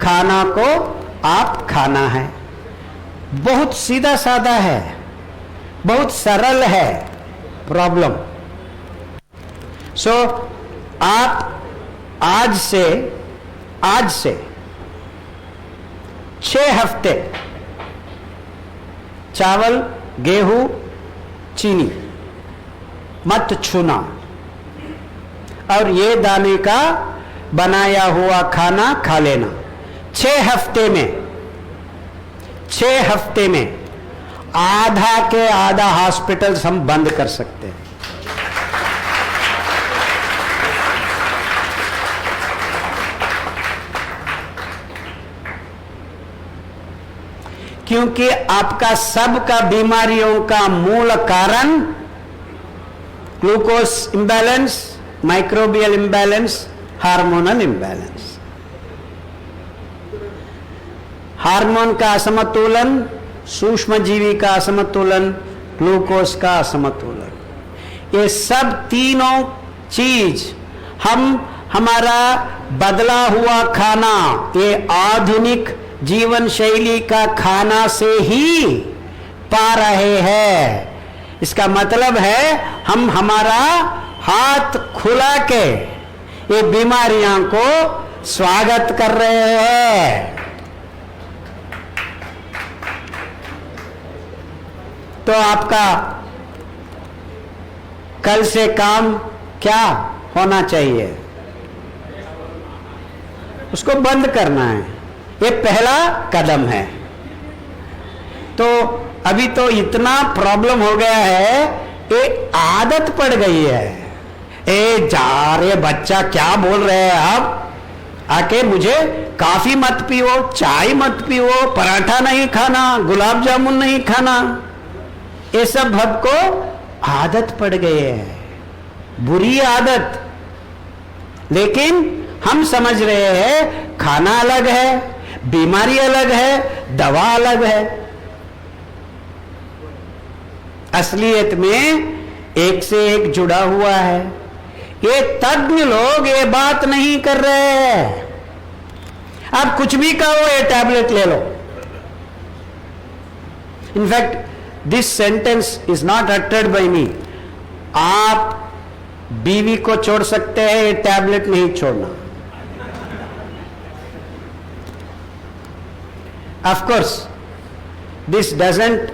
खाना को आप खाना है। बहुत सीधा साधा है, बहुत सरल है प्रॉब्लम। सो आप आज से 6 हफ्ते चावल, गेहूं, चीनी मत छूना और ये दाने का बनाया हुआ खाना खा लेना। 6 हफ्ते में आधा के आधा हॉस्पिटल्स हम बंद कर सकते हैं। क्योंकि आपका सबका बीमारियों का मूल कारण glucose imbalance, microbial imbalance, hormonal imbalance, hormone का असमतोलन, सूक्ष्म जीवी का असमतोलन, ग्लूकोज का असमतोलन, ये सब तीनों चीज हमारा बदला हुआ खाना, ये आधुनिक जीवन शैली का खाना से ही पा रहे हैं। इसका मतलब है हम हमारा हाथ खुला के ये बीमारियों को स्वागत कर रहे हैं। तो आपका कल से काम क्या होना चाहिए? उसको बंद करना है, ये पहला कदम है। तो अभी तो इतना प्रॉब्लम हो गया है, एक आदत पड़ गई है। ए जा रे बच्चा, क्या बोल रहे हैं आप? आके मुझे कॉफी मत पियो, चाय मत पियो, पराठा नहीं खाना, गुलाब जामुन नहीं खाना, ये सब सबको आदत पड़ गई है, बुरी आदत। लेकिन हम समझ रहे हैं खाना अलग है, बीमारी अलग है, दवा अलग है। असलियत में एक से एक जुड़ा हुआ है। ये तज्ञ लोग ये बात नहीं कर रहे हैं। आप कुछ भी कहो, ये टैबलेट ले लो। In fact this sentence is not uttered by me. आप बीवी को छोड़ सकते हैं, ये टैबलेट नहीं छोड़ना। Of course, this doesn't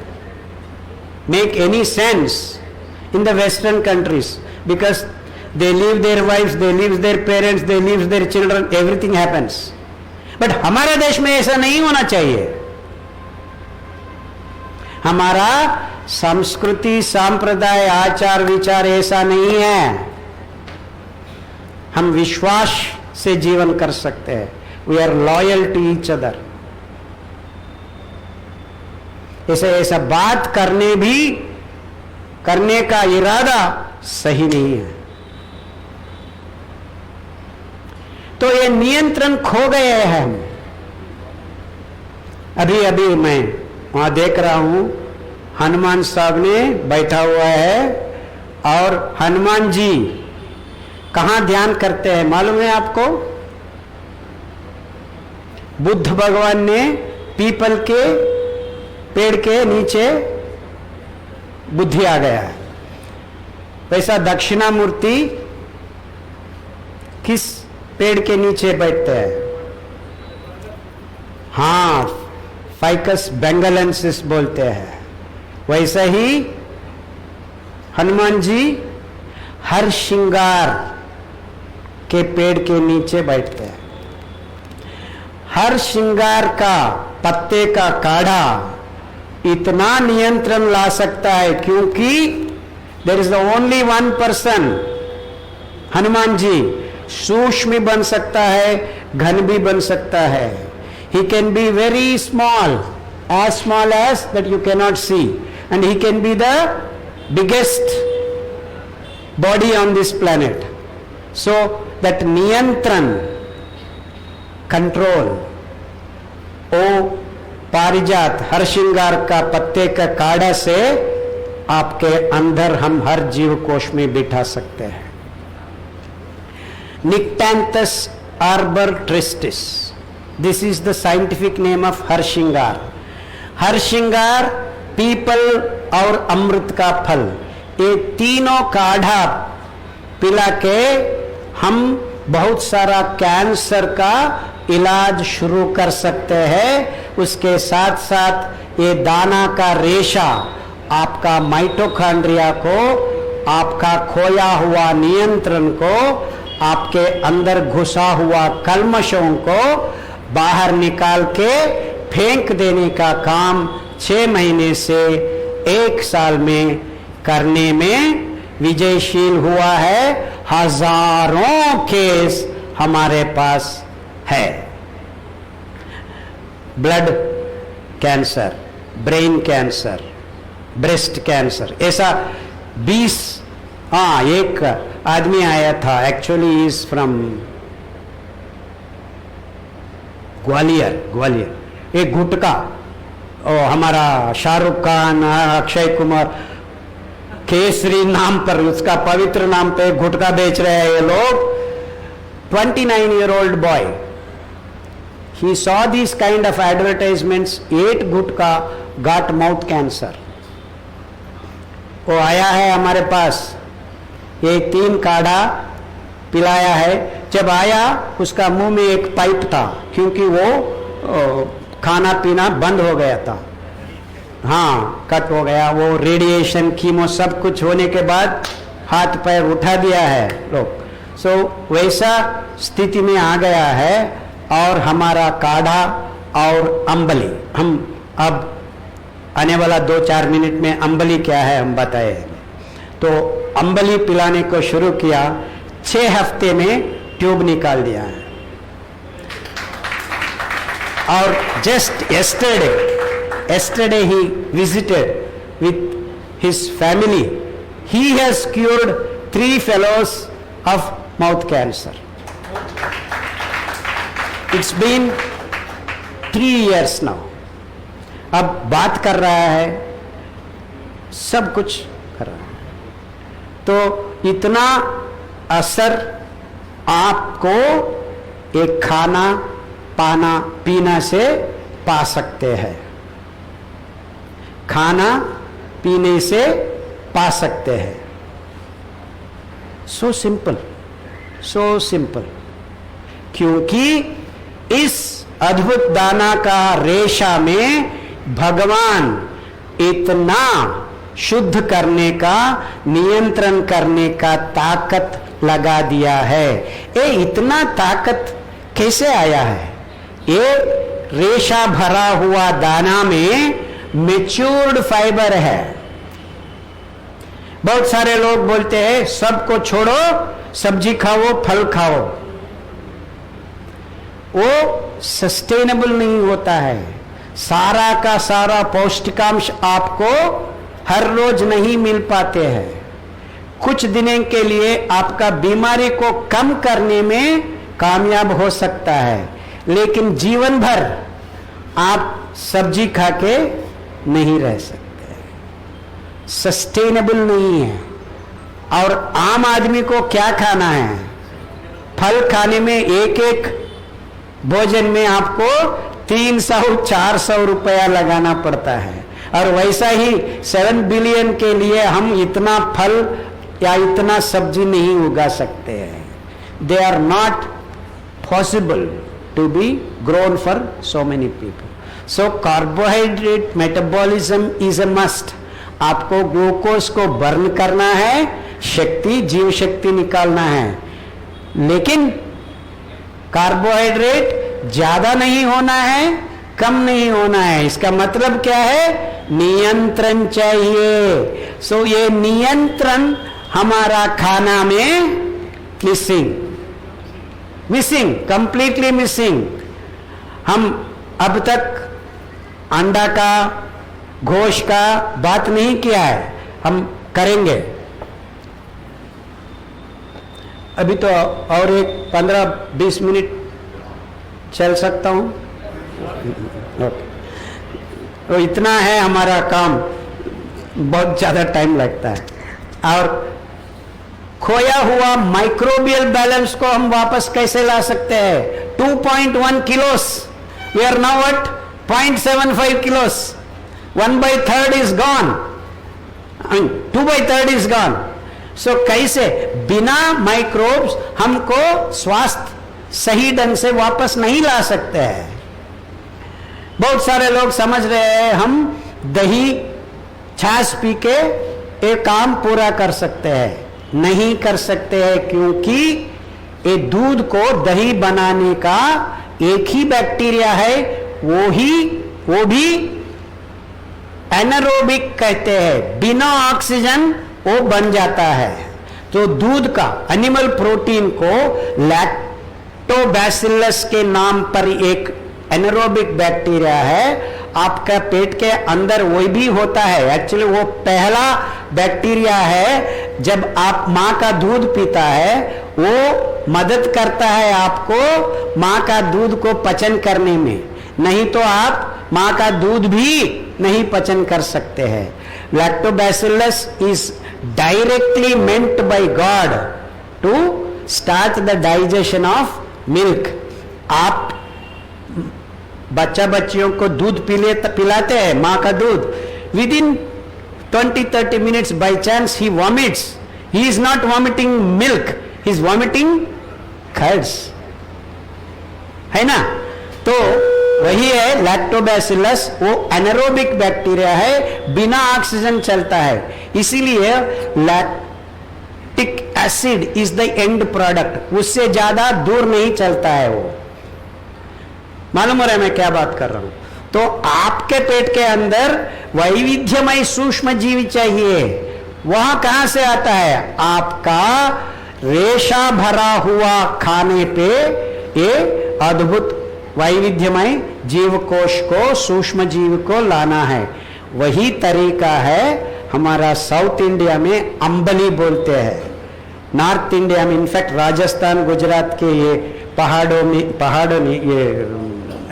make any sense in the Western countries because they leave their wives, they leave their parents, they leave their children, everything happens. But हमारे देश में ऐसा नहीं होना चाहिए। हमारा संस्कृति, संप्रदाय, आचार विचार ऐसा नहीं है। हम विश्वास से जीवन कर सकते हैं। We are loyal to each other. ऐसा बात करने का इरादा सही नहीं है। तो ये नियंत्रण खो गए हैं हम। अभी मैं वहां देख रहा हूं, हनुमान साहब ने बैठा हुआ है और हनुमान जी कहां ध्यान करते हैं मालूम है आपको? बुद्ध भगवान ने पीपल के पेड़ के नीचे बुद्धि आ गया है, वैसा दक्षिणामूर्ति किस पेड़ के नीचे बैठते हैं? हाँ, फाइकस बेंगलेंसिस बोलते हैं। वैसे ही हनुमान जी हर श्रृंगार के पेड़ के नीचे बैठते हैं। हर श्रृंगार का पत्ते का काढ़ा इतना नियंत्रण ला सकता है क्योंकि there is the only one person. Hanuman ji सूक्ष्म बन सकता है, घन भी बन सकता है। He can be very small as that you can not see, and he can be the biggest body on this planet. So that नियंत्रण, कंट्रोल, ओ पारिजात हरश्रृंगार का पत्ते का काढ़ा से आपके अंदर हम हर जीव कोश में बिठा सकते हैं. Nyctanthus arbor tristis, this is the scientific name of हरश्रृंगार. हरश्रृंगार, पीपल और अमृत का फल, ये तीनों काढ़ा पिला के हम बहुत सारा कैंसर का इलाज शुरू कर सकते हैं. उसके साथ साथ ये दाना का रेशा आपका माइटोकॉन्ड्रिया को, आपका खोया हुआ नियंत्रण को, आपके अंदर घुसा हुआ कल्मशों को बाहर निकाल के फेंक देने का काम 6 महीने से 1 साल में करने में विजयशील हुआ है. हजारों केस हमारे पास है. Blood cancer, brain cancer, breast cancer, ऐसा 20. एक आदमी आया था, एक्चुअली इज फ्रॉम ग्वालियर. एक गुटका, हमारा शाहरुख खान, अक्षय कुमार, केसरी नाम पर, उसका पवित्र नाम पे गुटका बेच रहे हैं ये लोग. 29-year-old boy, he saw these kind of advertisements, ate gutka, got mouth cancer. वो आया है हमारे पास, ये 3 काढ़ा पिलाया है. जब आया उसका मुंह में एक पाइप था, क्योंकि वो खाना पीना बंद हो गया था. कट हो गया. वो रेडिएशन, कीमो सब कुछ होने के बाद हाथ पैर उठा दिया है लोग. सो वैसा स्थिति में आ गया है. और हमारा काढ़ा और अंबली, हम अब आने वाला 2-4 मिनट में अंबली क्या है हम बताए. तो अंबली पिलाने को शुरू किया, 6 हफ्ते में ट्यूब निकाल दिया है. और just yesterday he visited with his family. He has cured 3 fellows of mouth cancer. It's been 3 years now. अब बात कर रहा है, सब कुछ कर रहा है. तो इतना असर आपको एक खाना पाना पीना से पा सकते हैं. खाना पीने से पा सकते हैं. So simple. क्योंकि इस अद्भुत दाना का रेशा में भगवान इतना शुद्ध करने का, नियंत्रण करने का ताकत लगा दिया है. ये इतना ताकत कैसे आया है? ये रेशा भरा हुआ दाना में मैच्योर्ड फाइबर है. बहुत सारे लोग बोलते हैं सबको छोड़ो, सब्जी खाओ, फल खाओ. वो सस्टेनेबल नहीं होता है. सारा का सारा पौष्टिकांश आपको हर रोज नहीं मिल पाते हैं. कुछ दिनों के लिए आपका बीमारी को कम करने में कामयाब हो सकता है, लेकिन जीवन भर आप सब्जी खा के नहीं रह सकते. सस्टेनेबल नहीं है. और आम आदमी को क्या खाना है? फल खाने में एक भोजन में आपको 300-400 रुपया लगाना पड़ता है. और वैसा ही 7 बिलियन के लिए हम इतना फल या इतना सब्जी नहीं उगा सकते हैं. They are not possible to be grown for so many people. So carbohydrate metabolism is a must. आपको ग्लूकोज को बर्न करना है, शक्ति, जीव शक्ति निकालना है, लेकिन कार्बोहाइड्रेट ज्यादा नहीं होना है, कम नहीं होना है. इसका मतलब क्या है? नियंत्रण चाहिए. सो ये नियंत्रण हमारा खाना में मिसिंग, कंप्लीटली मिसिंग. हम अब तक अंडा का, गोश्त का बात नहीं किया है, हम करेंगे. अभी तो और एक 15-20 मिनट चल सकता हूँ। ओके, तो इतना है हमारा काम, बहुत ज़्यादा टाइम लगता है। और खोया हुआ माइक्रोबियल बैलेंस को हम वापस कैसे ला सकते हैं? 2.1 kilos, we are now at 0.75 kilos, 1/3 is gone, 2/3 is gone. So कैसे बिना माइक्रोब्स हमको स्वास्थ्य सही ढंग से वापस नहीं ला सकते हैं। बहुत सारे लोग समझ रहे हैं हम दही छाछ पी के एक काम पूरा कर सकते हैं। नहीं कर सकते हैं, क्योंकि ये दूध को दही बनाने का एक ही बैक्टीरिया है, वो भी एनारोबिक कहते हैं, बिना ऑक्सीजन वो बन जाता है। तो दूध का एनिमल प्रोटीन को लैक्टोबैसिलस के नाम पर एक एनारोबिक बैक्टीरिया है, आपका पेट के अंदर वही भी होता है। एक्चुअली वो पहला बैक्टीरिया है, जब आप माँ का दूध पीता है वो मदद करता है आपको माँ का दूध को पचन करने में, नहीं तो आप माँ का दूध भी नहीं पचन कर सकते हैं। Lactobacillus is directly meant by God to start the digestion of milk. आप बच्चियों को दूध पिलाते हैं, माँ का दूध, within 20-30 minutes by chance he vomits, he is not vomiting milk, he is vomiting curds, है ना। तो वही है लैक्टोबैसिलस, वो एनारोबिक बैक्टीरिया है, बिना ऑक्सीजन चलता है, इसीलिए lactic acid is the end product, उससे ज्यादा दूर नहीं चलता है वो। मालूम हो रहा है मैं क्या बात कर रहा हूं? तो आपके पेट के अंदर वैविध्यमय सूक्ष्म जीव चाहिए, वहां कहां से आता है? आपका रेशा भरा हुआ खाने पे ये अद्भुत वैविध्यमय जीव कोश को, सूक्ष्म जीव को लाना है। वही तरीका है हमारा साउथ इंडिया में अंबली बोलते हैं, नॉर्थ इंडिया में इनफैक्ट राजस्थान गुजरात के ये पहाड़ों में ये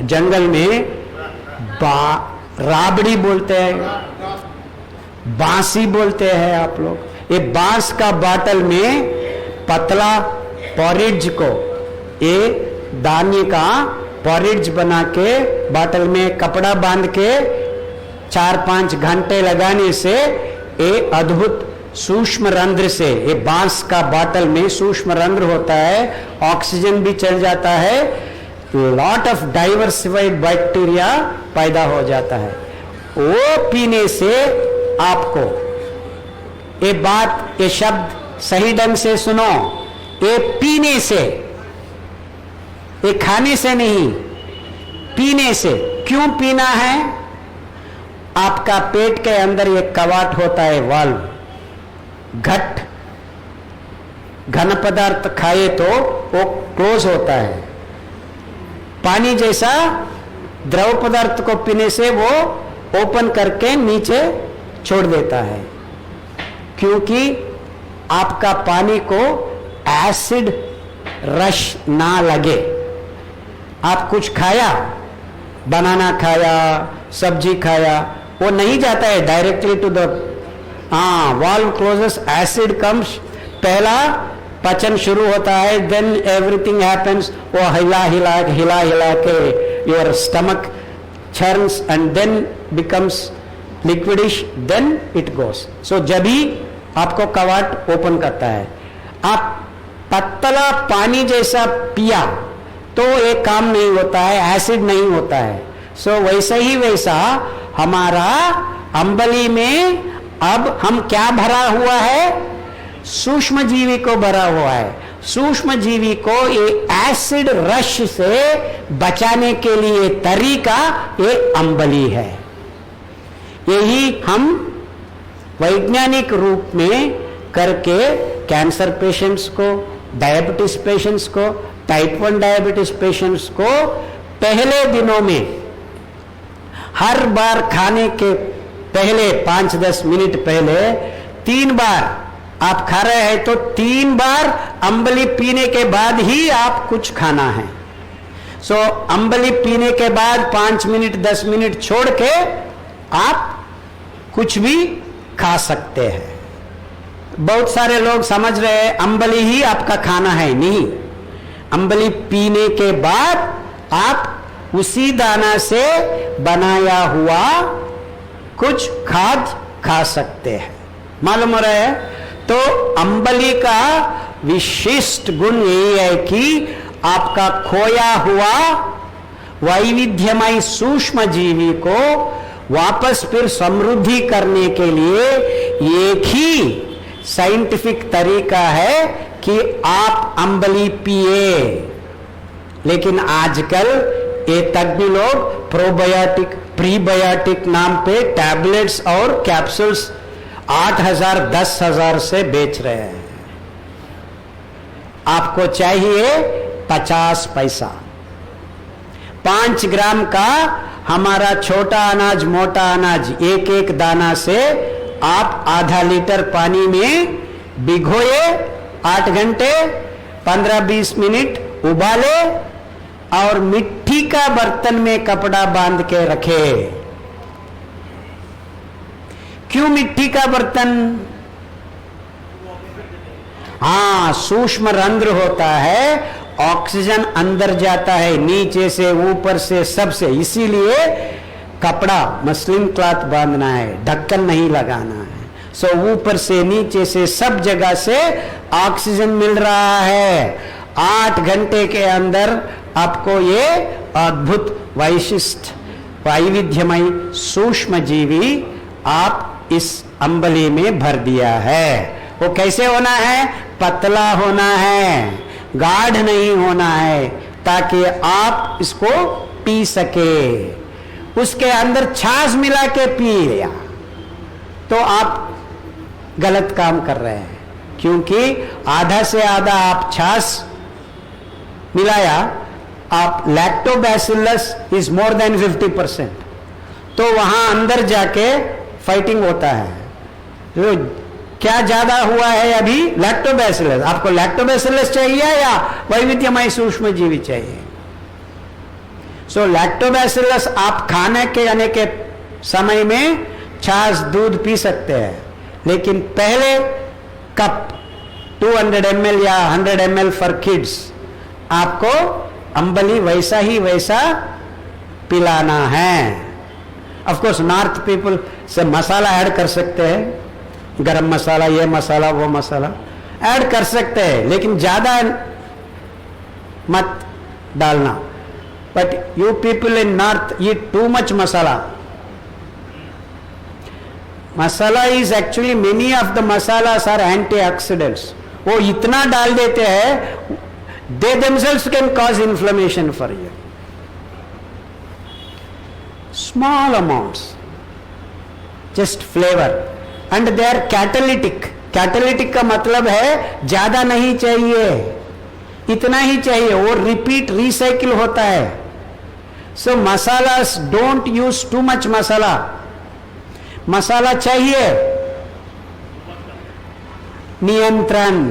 जंगल में राबड़ी बोलते हैं, बांसी बोलते हैं आप लोग। ये बांस का बाटल में पतला पॉरिज को, ये दाने का पॉरिज बना के बाटल में कपड़ा बांध के 4-5 घंटे लगाने से ये अद्भुत सूक्ष्म रंध्र से, ये बांस का बाटल में सूक्ष्म रंध्र होता है, ऑक्सीजन भी चल जाता है, लॉट ऑफ डाइवर्सिफाइड बैक्टीरिया पैदा हो जाता है। वो पीने से आपको, ये बात, ये शब्द सही ढंग से सुनो, ये पीने से, ये खाने से नहीं, पीने से। क्यों पीना है? आपका पेट के अंदर एक कवाट होता है, वाल्व, घन पदार्थ खाए तो वो क्लोज होता है, पानी जैसा द्रव पदार्थ को पीने से वो ओपन करके नीचे छोड़ देता है, क्योंकि आपका पानी को एसिड रश ना लगे। आप कुछ खाया, बनाना खाया, सब्जी खाया, वो नहीं जाता है directly to the valve closes, acid comes, पहला पचन शुरू होता है, देन एवरीथिंग हैपेंस, वो हिला हिला के your stomach churns and then becomes liquidish, then it goes. So जब ही आपको कवाट ओपन करता है, आप पतला पानी जैसा पिया तो एक काम नहीं होता है, एसिड नहीं होता है। सो वैसा ही वैसा हमारा अंबली में अब हम क्या भरा हुआ है? सूक्ष्म जीवी को भरा हुआ है। सूक्ष्म जीवी को ये एसिड रश से बचाने के लिए तरीका ये अंबली है। यही हम वैज्ञानिक रूप में करके कैंसर पेशेंट्स को, डायबिटीज पेशेंट्स को, टाइप 1 डायबिटीज पेशेंट्स को पहले दिनों में हर बार खाने के पहले 5-10 मिनट पहले 3 बार आप खा रहे हैं तो 3 बार अंबली पीने के बाद ही आप कुछ खाना है। सो अंबली पीने के बाद 5 मिनट 10 मिनट छोड़ के आप कुछ भी खा सकते हैं। बहुत सारे लोग समझ रहे हैं अंबली ही आपका खाना है, नहीं। अंबली पीने के बाद आप उसी दाना से बनाया हुआ कुछ खाद्य खा सकते हैं। मालूम हो रहा है? तो अंबली का विशिष्ट गुण यही है कि आपका खोया हुआ वैविध्यमय सूक्ष्म जीवी को वापस फिर समृद्धि करने के लिए एक ही साइंटिफिक तरीका है कि आप अंबली पिए। लेकिन आजकल ये तज्ञ लोग प्रोबायोटिक प्रीबायोटिक नाम पे टैबलेट्स और कैप्सूल्स 8,000 10,000 से बेच रहे हैं। आपको चाहिए 50 पैसा। 5 ग्राम का हमारा छोटा अनाज मोटा अनाज एक एक दाना से आप आधा लीटर पानी में भिगोए, 8 घंटे 15-20 मिनट उबाले और मिट्टी का बर्तन में कपड़ा बांध के रखे। क्यों मिट्टी का बर्तन? हाँ, सूक्ष्म रंध्र होता है, ऑक्सीजन अंदर जाता है नीचे से ऊपर से सबसे, इसीलिए कपड़ा मसलिन क्लॉथ बांधना है, ढक्कन नहीं लगाना है। सो ऊपर से नीचे से सब जगह से ऑक्सीजन मिल रहा है। 8 घंटे के अंदर आपको ये अद्भुत वैशिष्ट वैविध्यमय सूक्ष्म जीवी आप इस अंबली में भर दिया है। वो कैसे होना है? पतला होना है, गाढ़ नहीं होना है, ताकि आप इसको पी सके। उसके अंदर छाछ मिला के पी लिया तो आप गलत काम कर रहे हैं, क्योंकि आधा से आधा आप छाछ मिलाया, आप लैक्टोबैसिलस इज मोर देन 50%, तो वहां अंदर जाके फाइटिंग होता है। तो क्या ज्यादा हुआ है अभी? लैक्टोबैसिलस। आपको लैक्टोबैसिलस चाहिए या वैविध्यमय सूक्ष्म जीवी चाहिए? सो लैक्टोबैसिलस आप खाने के आने के समय में छाछ दूध पी सकते हैं, लेकिन पहले कप 200 ml या 100 ml फॉर किड्स आपको अंबली वैसा ही वैसा पिलाना है। ऑफ कोर्स नॉर्थ पीपल से मसाला ऐड कर सकते हैं, गरम मसाला, ये मसाला, वो मसाला ऐड कर सकते हैं, लेकिन ज्यादा मत डालना। But you people in north eat too much masala. Masala is actually many of the masalas are antioxidants. वो इतना डाल देते हैं, they themselves can cause inflammation for you. Small amounts, just flavor, and they are catalytic. Catalytic का मतलब है ज्यादा नहीं चाहिए, इतना ही चाहिए, वो रिपीट रिसाइकिल होता है। So masalas don't use too much मसाला। मसाला चाहिए नियंत्रण,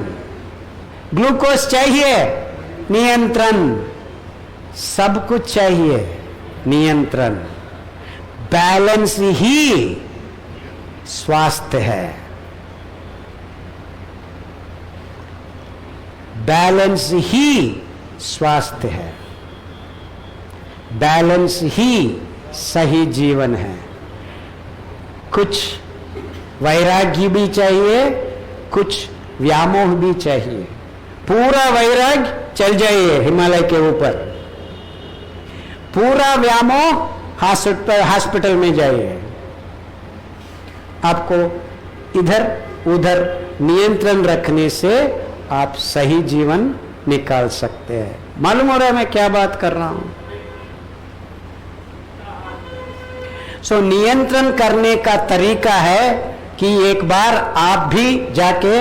ग्लूकोज चाहिए नियंत्रण, सब कुछ चाहिए नियंत्रण। बैलेंस ही स्वास्थ्य है, बैलेंस ही स्वास्थ्य है, बैलेंस ही सही जीवन है। कुछ वैराग्य भी चाहिए, कुछ व्यामोह भी चाहिए। पूरा वैराग्य चल जाइए हिमालय के ऊपर, पूरा व्यामोह हॉस्पिटल में जाइए। आपको इधर उधर नियंत्रण रखने से आप सही जीवन निकाल सकते हैं। मालूम हो रहा है मैं क्या बात कर रहा हूं? सो नियंत्रण करने का तरीका है कि एक बार आप भी जाके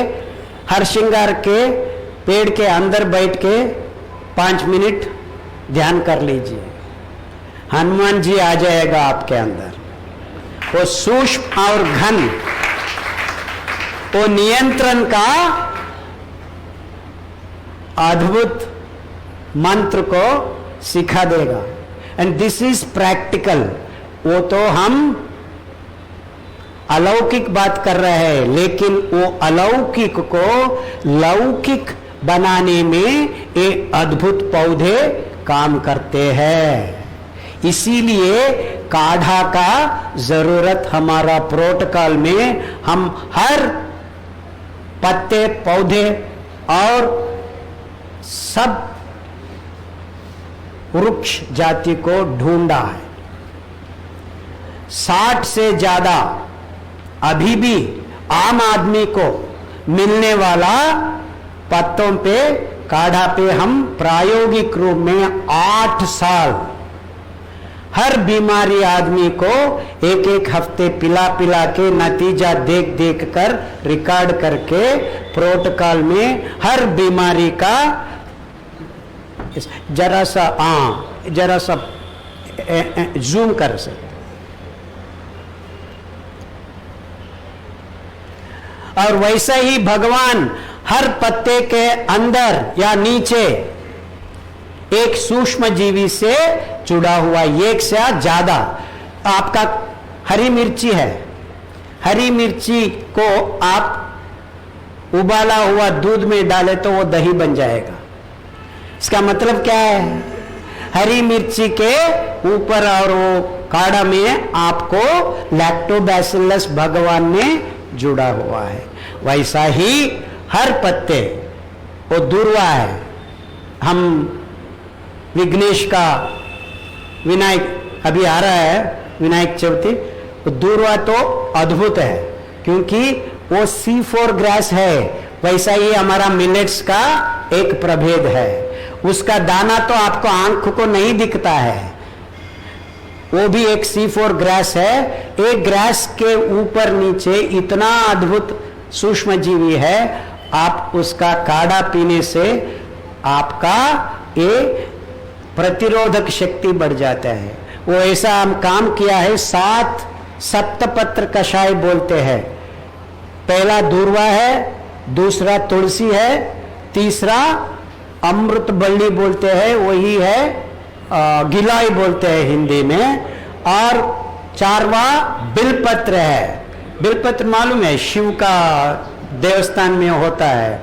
हरसिंगार के पेड़ के अंदर बैठ के 5 मिनट ध्यान कर लीजिए। हनुमान जी आ जाएगा आपके अंदर। वो सूक्ष्म और घन, वो नियंत्रण का अद्भुत मंत्र को सिखा देगा। And this is practical. वो तो हम अलौकिक बात कर रहे हैं, लेकिन वो अलौकिक को लौकिक बनाने में ये अद्भुत पौधे काम करते हैं। इसीलिए काढ़ा का जरूरत हमारा प्रोटोकॉल में हम हर पत्ते पौधे और सब वृक्ष जाति को ढूंढा है। 60 से ज्यादा अभी भी आम आदमी को मिलने वाला पत्तों पे काढ़ा पे हम प्रायोगिक रूप में 8 साल हर बीमारी आदमी को एक एक हफ्ते पिला पिला के नतीजा देख देख कर रिकॉर्ड करके प्रोटोकॉल में हर बीमारी का जरा सा जूम कर सकते। और वैसा ही भगवान हर पत्ते के अंदर या नीचे एक सूक्ष्म जीवी से जुड़ा हुआ, एक से ज्यादा। आपका हरी मिर्ची है, हरी मिर्ची को आप उबाला हुआ दूध में डाले तो वो दही बन जाएगा। इसका मतलब क्या है? हरी मिर्ची के ऊपर और वो काढ़ा में आपको लैक्टोबैसिलस भगवान ने जुड़ा हुआ है। वैसा ही हर पत्ते वो दूर्वा है। हम विघ्नेश का विनायक अभी आ रहा है, विनायक चौथी, तो दूर्वा तो अद्भुत है क्योंकि वो C4 ग्रास है। वैसा ही हमारा मिलेट्स का एक प्रभेद है। उसका दाना तो आपको आंख को नहीं दिखता है, वो भी एक C4 ग्रास है। एक ग्रास के ऊपर नीचे इतना अद्भुत सूक्ष्म जीवी है। आप उसका काढ़ा पीने से आपका ये प्रतिरोधक शक्ति बढ़ जाता है। वो ऐसा हम काम किया है। 7 सप्तपत्र कषाय बोलते हैं। पहला दूर्वा है, दूसरा तुलसी है, तीसरा अमृत बल्ली बोलते हैं, वही है गिलाई बोलते हैं हिंदी में, और 4वां बिलपत्र है। बिलपत्र मालूम है, शिव का देवस्थान में होता है।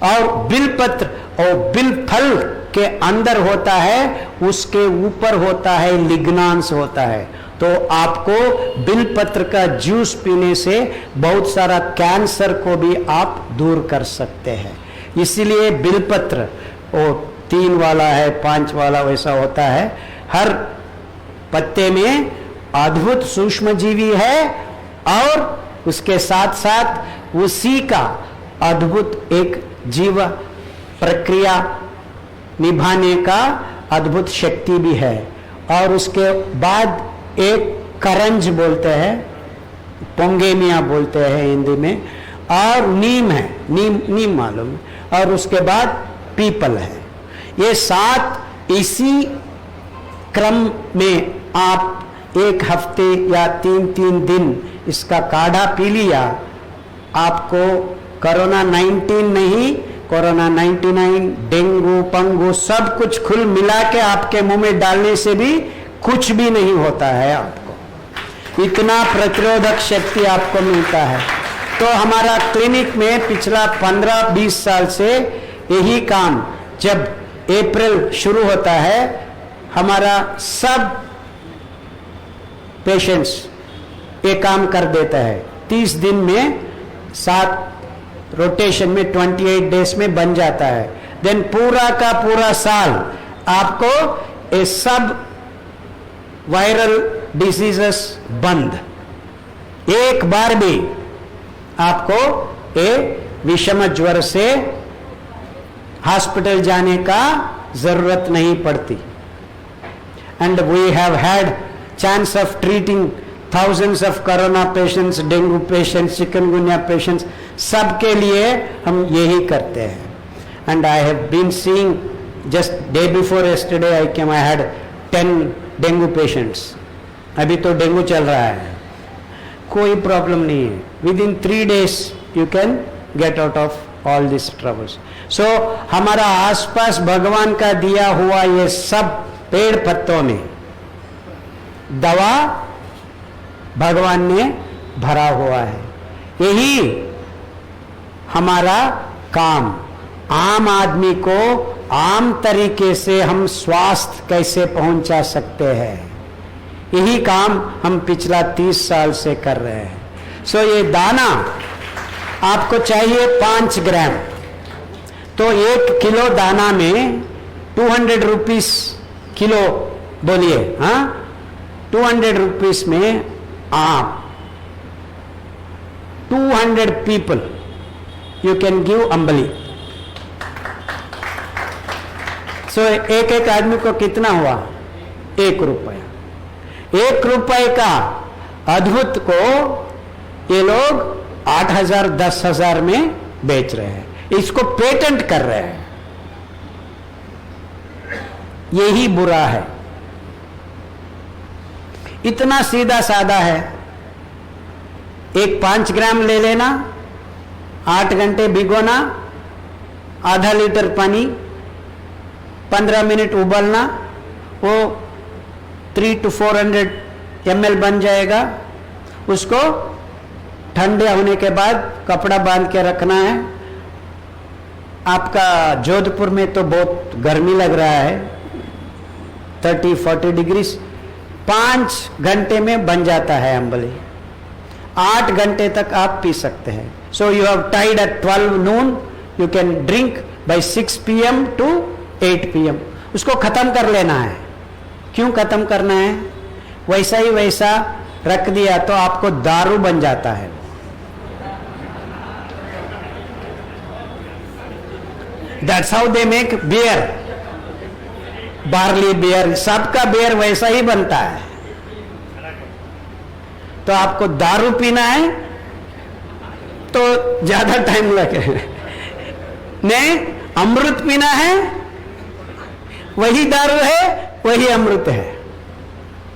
और बिलपत्र और बिल फल के अंदर होता है, उसके ऊपर होता है लिग्नांस होता है। तो आपको बिलपत्र का जूस पीने से बहुत सारा कैंसर को भी आप दूर कर सकते हैं। इसीलिए बिलपत्र वो 3 वाला है, 5 वाला वैसा होता है। हर पत्ते में अद्भुत सूक्ष्म जीवी है और उसके साथ साथ उसी का अद्भुत एक जीव प्रक्रिया निभाने का अद्भुत शक्ति भी है। और उसके बाद एक करंज बोलते हैं, पोंगेमिया बोलते हैं हिंदी में, और नीम है, नीम मालूम है, और उसके बाद पीपल है। ये 7 इसी क्रम में आप एक हफ्ते या 3 दिन इसका काढ़ा पी लिया, आपको कोरोना 19 नहीं, कोरोना 99, डेंगू, पंगू सब कुछ खुल मिला के आपके मुंह में डालने से भी कुछ भी नहीं होता है। आपको इतना प्रतिरोधक शक्ति आपको मिलता है। तो हमारा क्लिनिक में पिछला 15-20 साल से यही काम, जब अप्रैल शुरू होता है, हमारा सब पेशेंट्स ये काम कर देता है। 30 दिन में 7 रोटेशन में 28 डेज में बन जाता है। देन पूरा का पूरा साल आपको ये सब वायरल डिसीजेस बंद। एक बार भी आपको ये विषम ज्वर से हॉस्पिटल जाने का जरूरत नहीं पड़ती। And we have had chance of treating thousands of corona patients, dengue patients, chikungunya patients, सबके लिए हम यही करते हैं। And I have been seeing, just day before yesterday I came, I had 10 dengue patients. अभी तो डेंगू चल रहा है, कोई प्रॉब्लम नहीं है। Within 3 days you can get out of all this troubles. So हमारा आसपास भगवान का दिया हुआ ये सब पेड़ पत्तों में दवा भगवान ने भरा हुआ है। यही हमारा काम, आम आदमी को आम तरीके से हम स्वास्थ्य कैसे पहुंचा सकते हैं, यही काम हम पिछला 30 साल से कर रहे हैं। सो ये दाना आपको चाहिए 5 ग्राम, तो 1 किलो दाना में 200 रुपीस किलो, बोलिए हाँ, 200 रुपीस में आप 200 पीपल यू कैन गिव अंबली। सो एक एक आदमी को कितना हुआ? 1 रुपया। 1 रुपए का अद्भुत को ये लोग 8,000 10,000 में बेच रहे हैं, इसको पेटेंट कर रहे हैं। यही बुरा है। इतना सीधा साधा है। एक 5 ग्राम ले लेना, 8 घंटे भिगोना, आधा लीटर पानी, 15 मिनट उबलना, वो 300 to 400 ml बन जाएगा। उसको ठंडे होने के बाद कपड़ा बांध के रखना है। आपका जोधपुर में तो बहुत गर्मी लग रहा है, 30-40 डिग्री। 5 घंटे में बन जाता है अंबली। 8 घंटे तक आप पी सकते हैं। So you have tied at 12 noon, you can drink by 6 PM to 8 PM। उसको खत्म कर लेना है। क्यों खत्म करना है? वैसा ही वैसा रख दिया तो आपको दारू बन जाता है। That's how they make beer, barley beer, सबका बियर वैसा ही बनता है। तो आपको दारू पीना है तो ज्यादा टाइम लगे, नहीं अमृत पीना है, वही दारू है, वही अमृत है।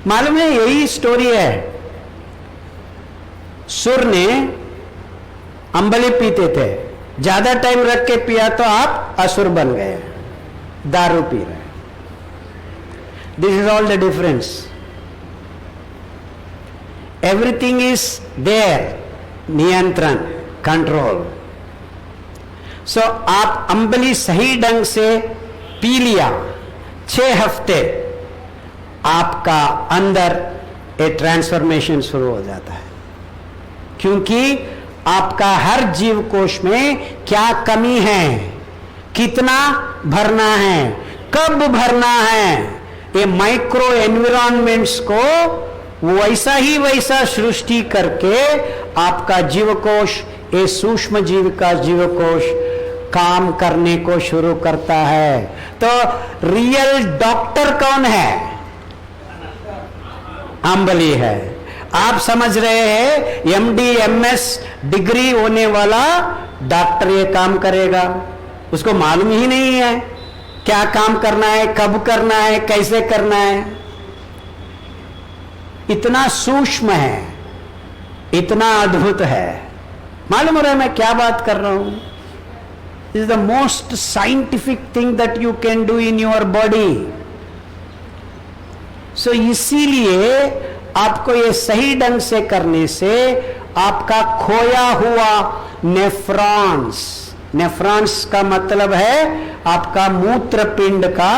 मालूम है, यही स्टोरी है। सुर ने अंबली पीते थे, ज्यादा टाइम रख के पिया तो आप असुर बन गए, दारू पी रहे। This is all the difference. Everything is there, नियंत्रण, कंट्रोल। सो आप अंबली सही ढंग से पी लिया, 6 हफ्ते आपका अंदर एक ट्रांसफॉर्मेशन शुरू हो जाता है। क्योंकि आपका हर जीव कोश में क्या कमी है, कितना भरना है, कब भरना है, ये माइक्रो एनवायरमेंट्स को वैसा ही वैसा सृष्टि करके आपका जीवकोश, ये सूक्ष्म जीव का जीवकोश काम करने को शुरू करता है। तो रियल डॉक्टर कौन है? अंबली है। आप समझ रहे हैं MD MS डिग्री होने वाला डॉक्टर ये काम करेगा, उसको मालूम ही नहीं है क्या काम करना है, कब करना है, कैसे करना है। इतना सूक्ष्म है, इतना अद्भुत है। मालूम हो रहा है मैं क्या बात कर रहा हूं? This is the most scientific thing that you can do in your body. So इसीलिए आपको ये सही ढंग से करने से आपका खोया हुआ नेफ्रॉन्स का मतलब है आपका मूत्र पिंड का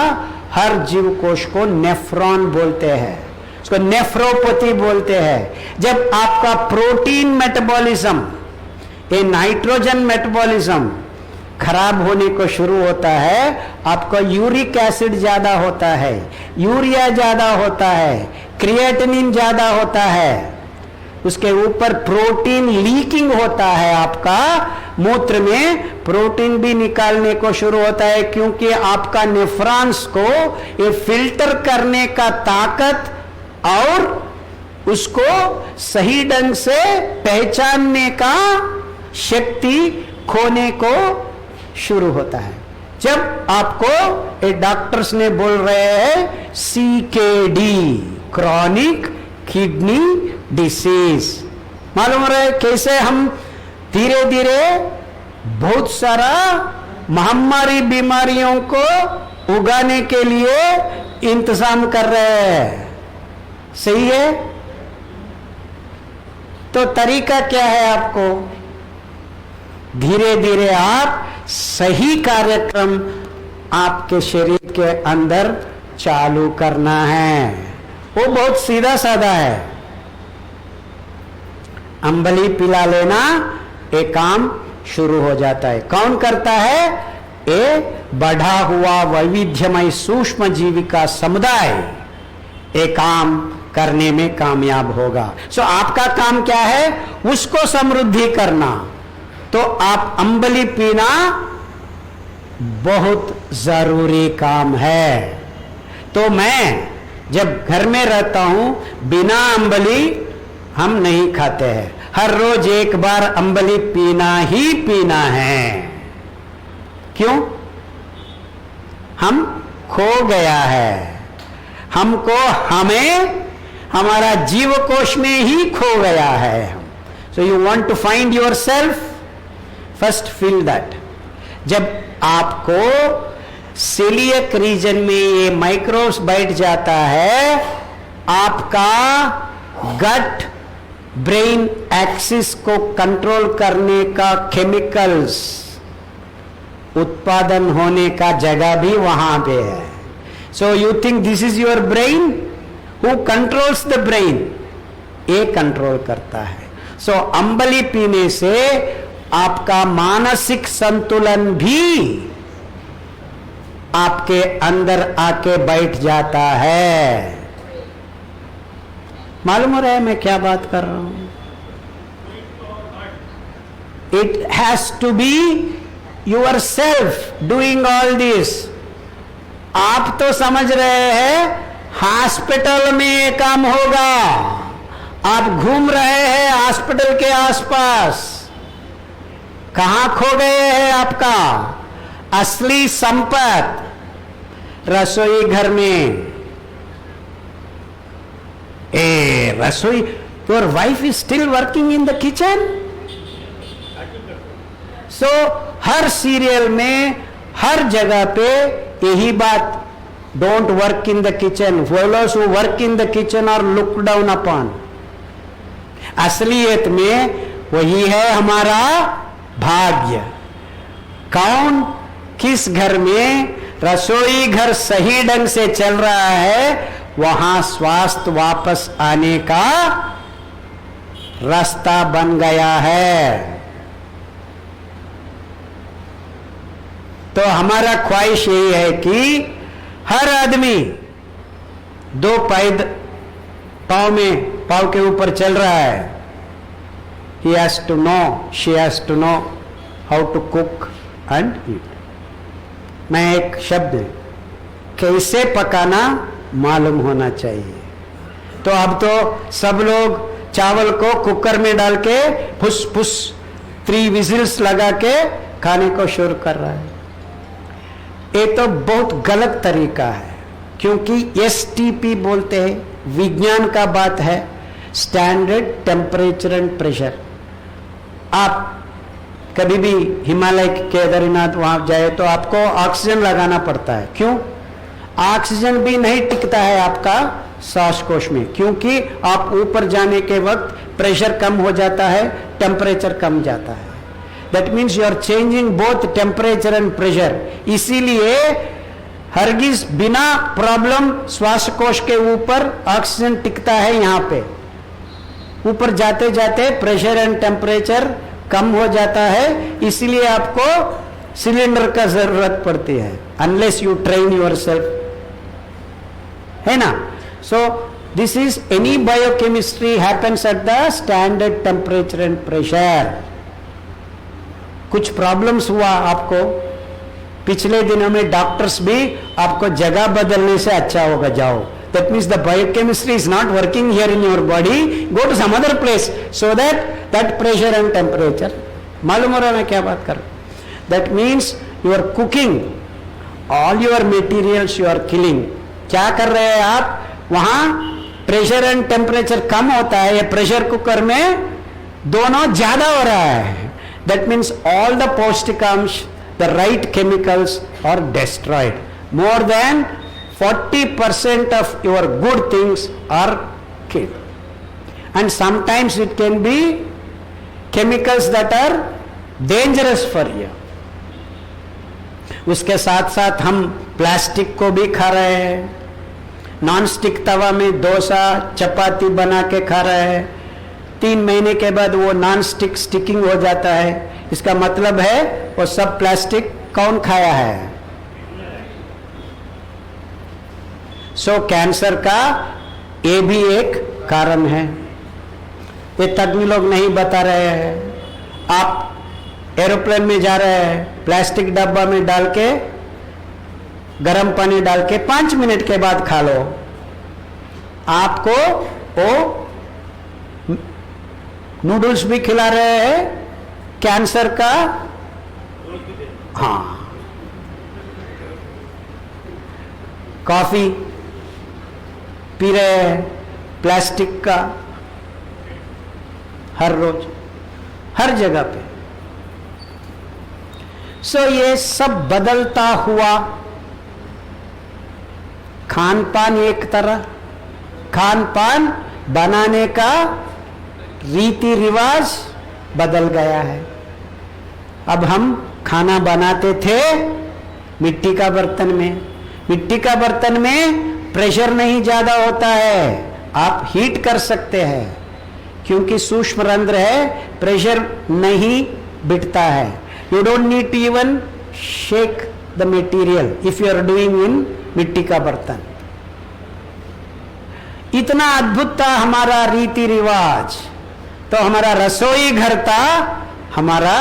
हर जीव कोश को नेफ्रॉन बोलते हैं, उसको नेफ्रोपैथी बोलते हैं। जब आपका प्रोटीन मेटाबॉलिज्म, ये नाइट्रोजन मेटाबॉलिज्म खराब होने को शुरू होता है, आपका यूरिक एसिड ज्यादा होता है, यूरिया ज्यादा होता है, क्रिएटिनिन ज्यादा होता है, उसके ऊपर प्रोटीन लीकिंग होता है, आपका मूत्र में प्रोटीन भी निकालने को शुरू होता है। क्योंकि आपका नेफ्रॉन्स को ये फिल्टर करने का ताकत और उसको सही ढंग से पहचानने का शक्ति खोने को शुरू होता है। जब आपको एक डॉक्टर्स ने बोल रहे हैं CKD, क्रॉनिक किडनी डिसीज, मालूम हो रहा है कैसे हम धीरे धीरे बहुत सारा महामारी बीमारियों को उगाने के लिए इंतजाम कर रहे हैं। सही है? तो तरीका क्या है? आपको धीरे धीरे आप सही कार्यक्रम आपके शरीर के अंदर चालू करना है। वो बहुत सीधा साधा है। अंबली पिला लेना, एक काम शुरू हो जाता है। कौन करता है? ये बढ़ा हुआ वैविध्यमय सूक्ष्म जीवी का समुदाय ये काम करने में कामयाब होगा। सो आपका काम क्या है? उसको समृद्धि करना। तो आप अंबली पीना बहुत जरूरी काम है। तो मैं जब घर में रहता हूं, बिना अंबली हम नहीं खाते हैं। हर रोज एक बार अंबली पीना ही पीना है। क्यों? हम खो गया है, हमको हमें हमारा जीव कोश में ही खो गया है। So you want to find yourself, first feel that. जब आपको सीलियक रीजन में ये माइक्रोब्स बैठ जाता है, आपका गट ब्रेन एक्सिस को कंट्रोल करने का केमिकल्स उत्पादन होने का जगह भी वहां पे है। So you think this is your brain? Who controls the brain? ये कंट्रोल करता है। सो अंबली पीने से आपका मानसिक संतुलन भी आपके अंदर आके बैठ जाता है। मालूम हो रहा है मैं क्या बात कर रहा हूं? It has to be yourself doing all this. आप तो समझ रहे हैं हॉस्पिटल में ये काम होगा। आप घूम रहे हैं हॉस्पिटल के आसपास। कहां खो गए हैं आपका असली संपत्ति? रसोई घर में। रसोई, your wife is still working in the kitchen. So हर सीरियल में, हर जगह पे यही बात, don't work in the kitchen, fellows who work in the kitchen are look down upon. असलियत में वही है हमारा भाग्य। कौन किस घर में रसोई घर सही ढंग से चल रहा है, वहां स्वास्थ्य वापस आने का रास्ता बन गया है। तो हमारा ख्वाहिश यही है कि हर आदमी दो पांव के ऊपर चल रहा है। He has to know, she has to know how to cook and eat. मैं एक शब्द कैसे पकाना मालूम होना चाहिए। तो अब तो सब लोग चावल को कुकर में डाल के फुस फुस 3 विजिल्स लगा के खाने को शुरू कर रहा है। ये तो बहुत गलत तरीका है, क्योंकि STP बोलते हैं, विज्ञान का बात है, स्टैंडर्ड टेम्परेचर एंड प्रेशर। आप कभी भी हिमालय के केदारनाथ वहां जाए तो आपको ऑक्सीजन लगाना पड़ता है। क्यों? ऑक्सीजन भी नहीं टिकता है आपका श्वासकोश में, क्योंकि आप ऊपर जाने के वक्त प्रेशर कम हो जाता है, टेम्परेचर कम जाता है। That means you are changing both temperature and pressure. इसीलिए हरगिज बिना प्रॉब्लम श्वासकोश के ऊपर ऑक्सीजन टिकता है। यहाँ पे ऊपर जाते जाते प्रेशर एंड टेम्परेचर कम हो जाता है, इसलिए आपको सिलेंडर का जरूरत पड़ती है, अनलेस यू ट्रेन योरसेल्फ, है ना। So this is any biochemistry happens at the standard temperature and pressure. कुछ प्रॉब्लम्स हुआ आपको पिछले दिनों में, डॉक्टर्स भी आपको जगह बदलने से अच्छा होगा, जाओ। That means the biochemistry is not working here in your body. Go to some other place so that pressure and temperature. मालूम हो रहा है मैं क्या बात कर रहा हूं? That means you are cooking all your materials you are killing. क्या कर रहे हैं आप? वहां प्रेशर एंड टेम्परेचर कम होता है, ये प्रेशर कुकर में दोनों ज्यादा हो रहा है। That means all the Paustikams, the right chemicals are destroyed. More than 40% of your good things are killed. And sometimes it can be chemicals that are dangerous for you. उसके साथ साथ हम प्लास्टिक को भी खा रहे हैं, नॉन स्टिक तवा में डोसा चपाती बना के खा रहे हैं, 3 महीने के बाद वो नॉन स्टिक स्टिकिंग हो जाता है। इसका मतलब है वो सब प्लास्टिक कौन खाया है? सो कैंसर का ये भी एक कारण है। ये तज्ञ लोग नहीं बता रहे हैं। आप एरोप्लेन में जा रहे हैं, प्लास्टिक डब्बा में डाल के गर्म पानी डाल के 5 मिनट के बाद खा लो, आपको वो नूडल्स भी खिला रहे हैं कैंसर का। हाँ, कॉफी पी रहे हैं प्लास्टिक का हर रोज हर जगह पे। सो ये सब बदलता हुआ खान पान, एक तरह खान पान बनाने का रीति रिवाज बदल गया है। अब हम खाना बनाते थे मिट्टी का बर्तन में। मिट्टी का बर्तन में प्रेशर नहीं ज्यादा होता है, आप हीट कर सकते हैं क्योंकि सूक्ष्म रंध्र है, प्रेशर नहीं बिठता है। You don't need to even shake the material if you are doing in मिट्टी का बर्तन। इतना अद्भुत था हमारा रीति रिवाज। तो हमारा रसोई घर था हमारा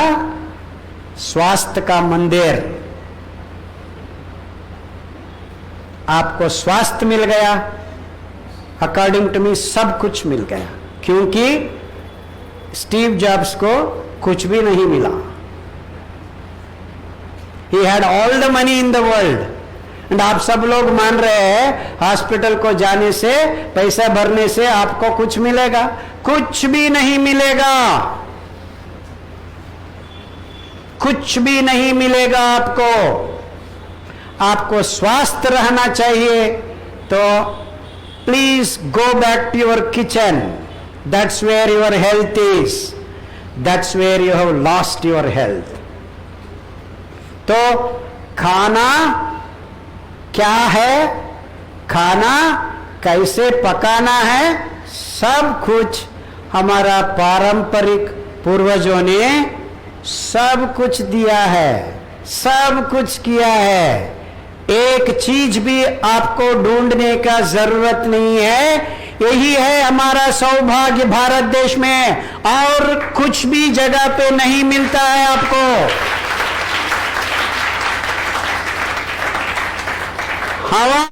स्वास्थ्य का मंदिर। आपको स्वास्थ्य मिल गया, अकॉर्डिंग टू मी सब कुछ मिल गया, क्योंकि स्टीव जॉब्स को कुछ भी नहीं मिला। He had all the money in the world and आप सब लोग मान रहे हैं हॉस्पिटल को जाने से, पैसा भरने से आपको कुछ मिलेगा। कुछ भी नहीं मिलेगा, कुछ भी नहीं मिलेगा आपको। आपको स्वस्थ रहना चाहिए तो please go back to your kitchen. That's where your health is, that's where you have lost your health. तो खाना क्या है, खाना कैसे पकाना है, सब कुछ हमारा पारंपरिक पूर्वजों ने सब कुछ दिया है, सब कुछ किया है। एक चीज भी आपको ढूंढने का जरूरत नहीं है। यही है हमारा सौभाग्य भारत देश में, और कुछ भी जगह पे नहीं मिलता है आपको। हवा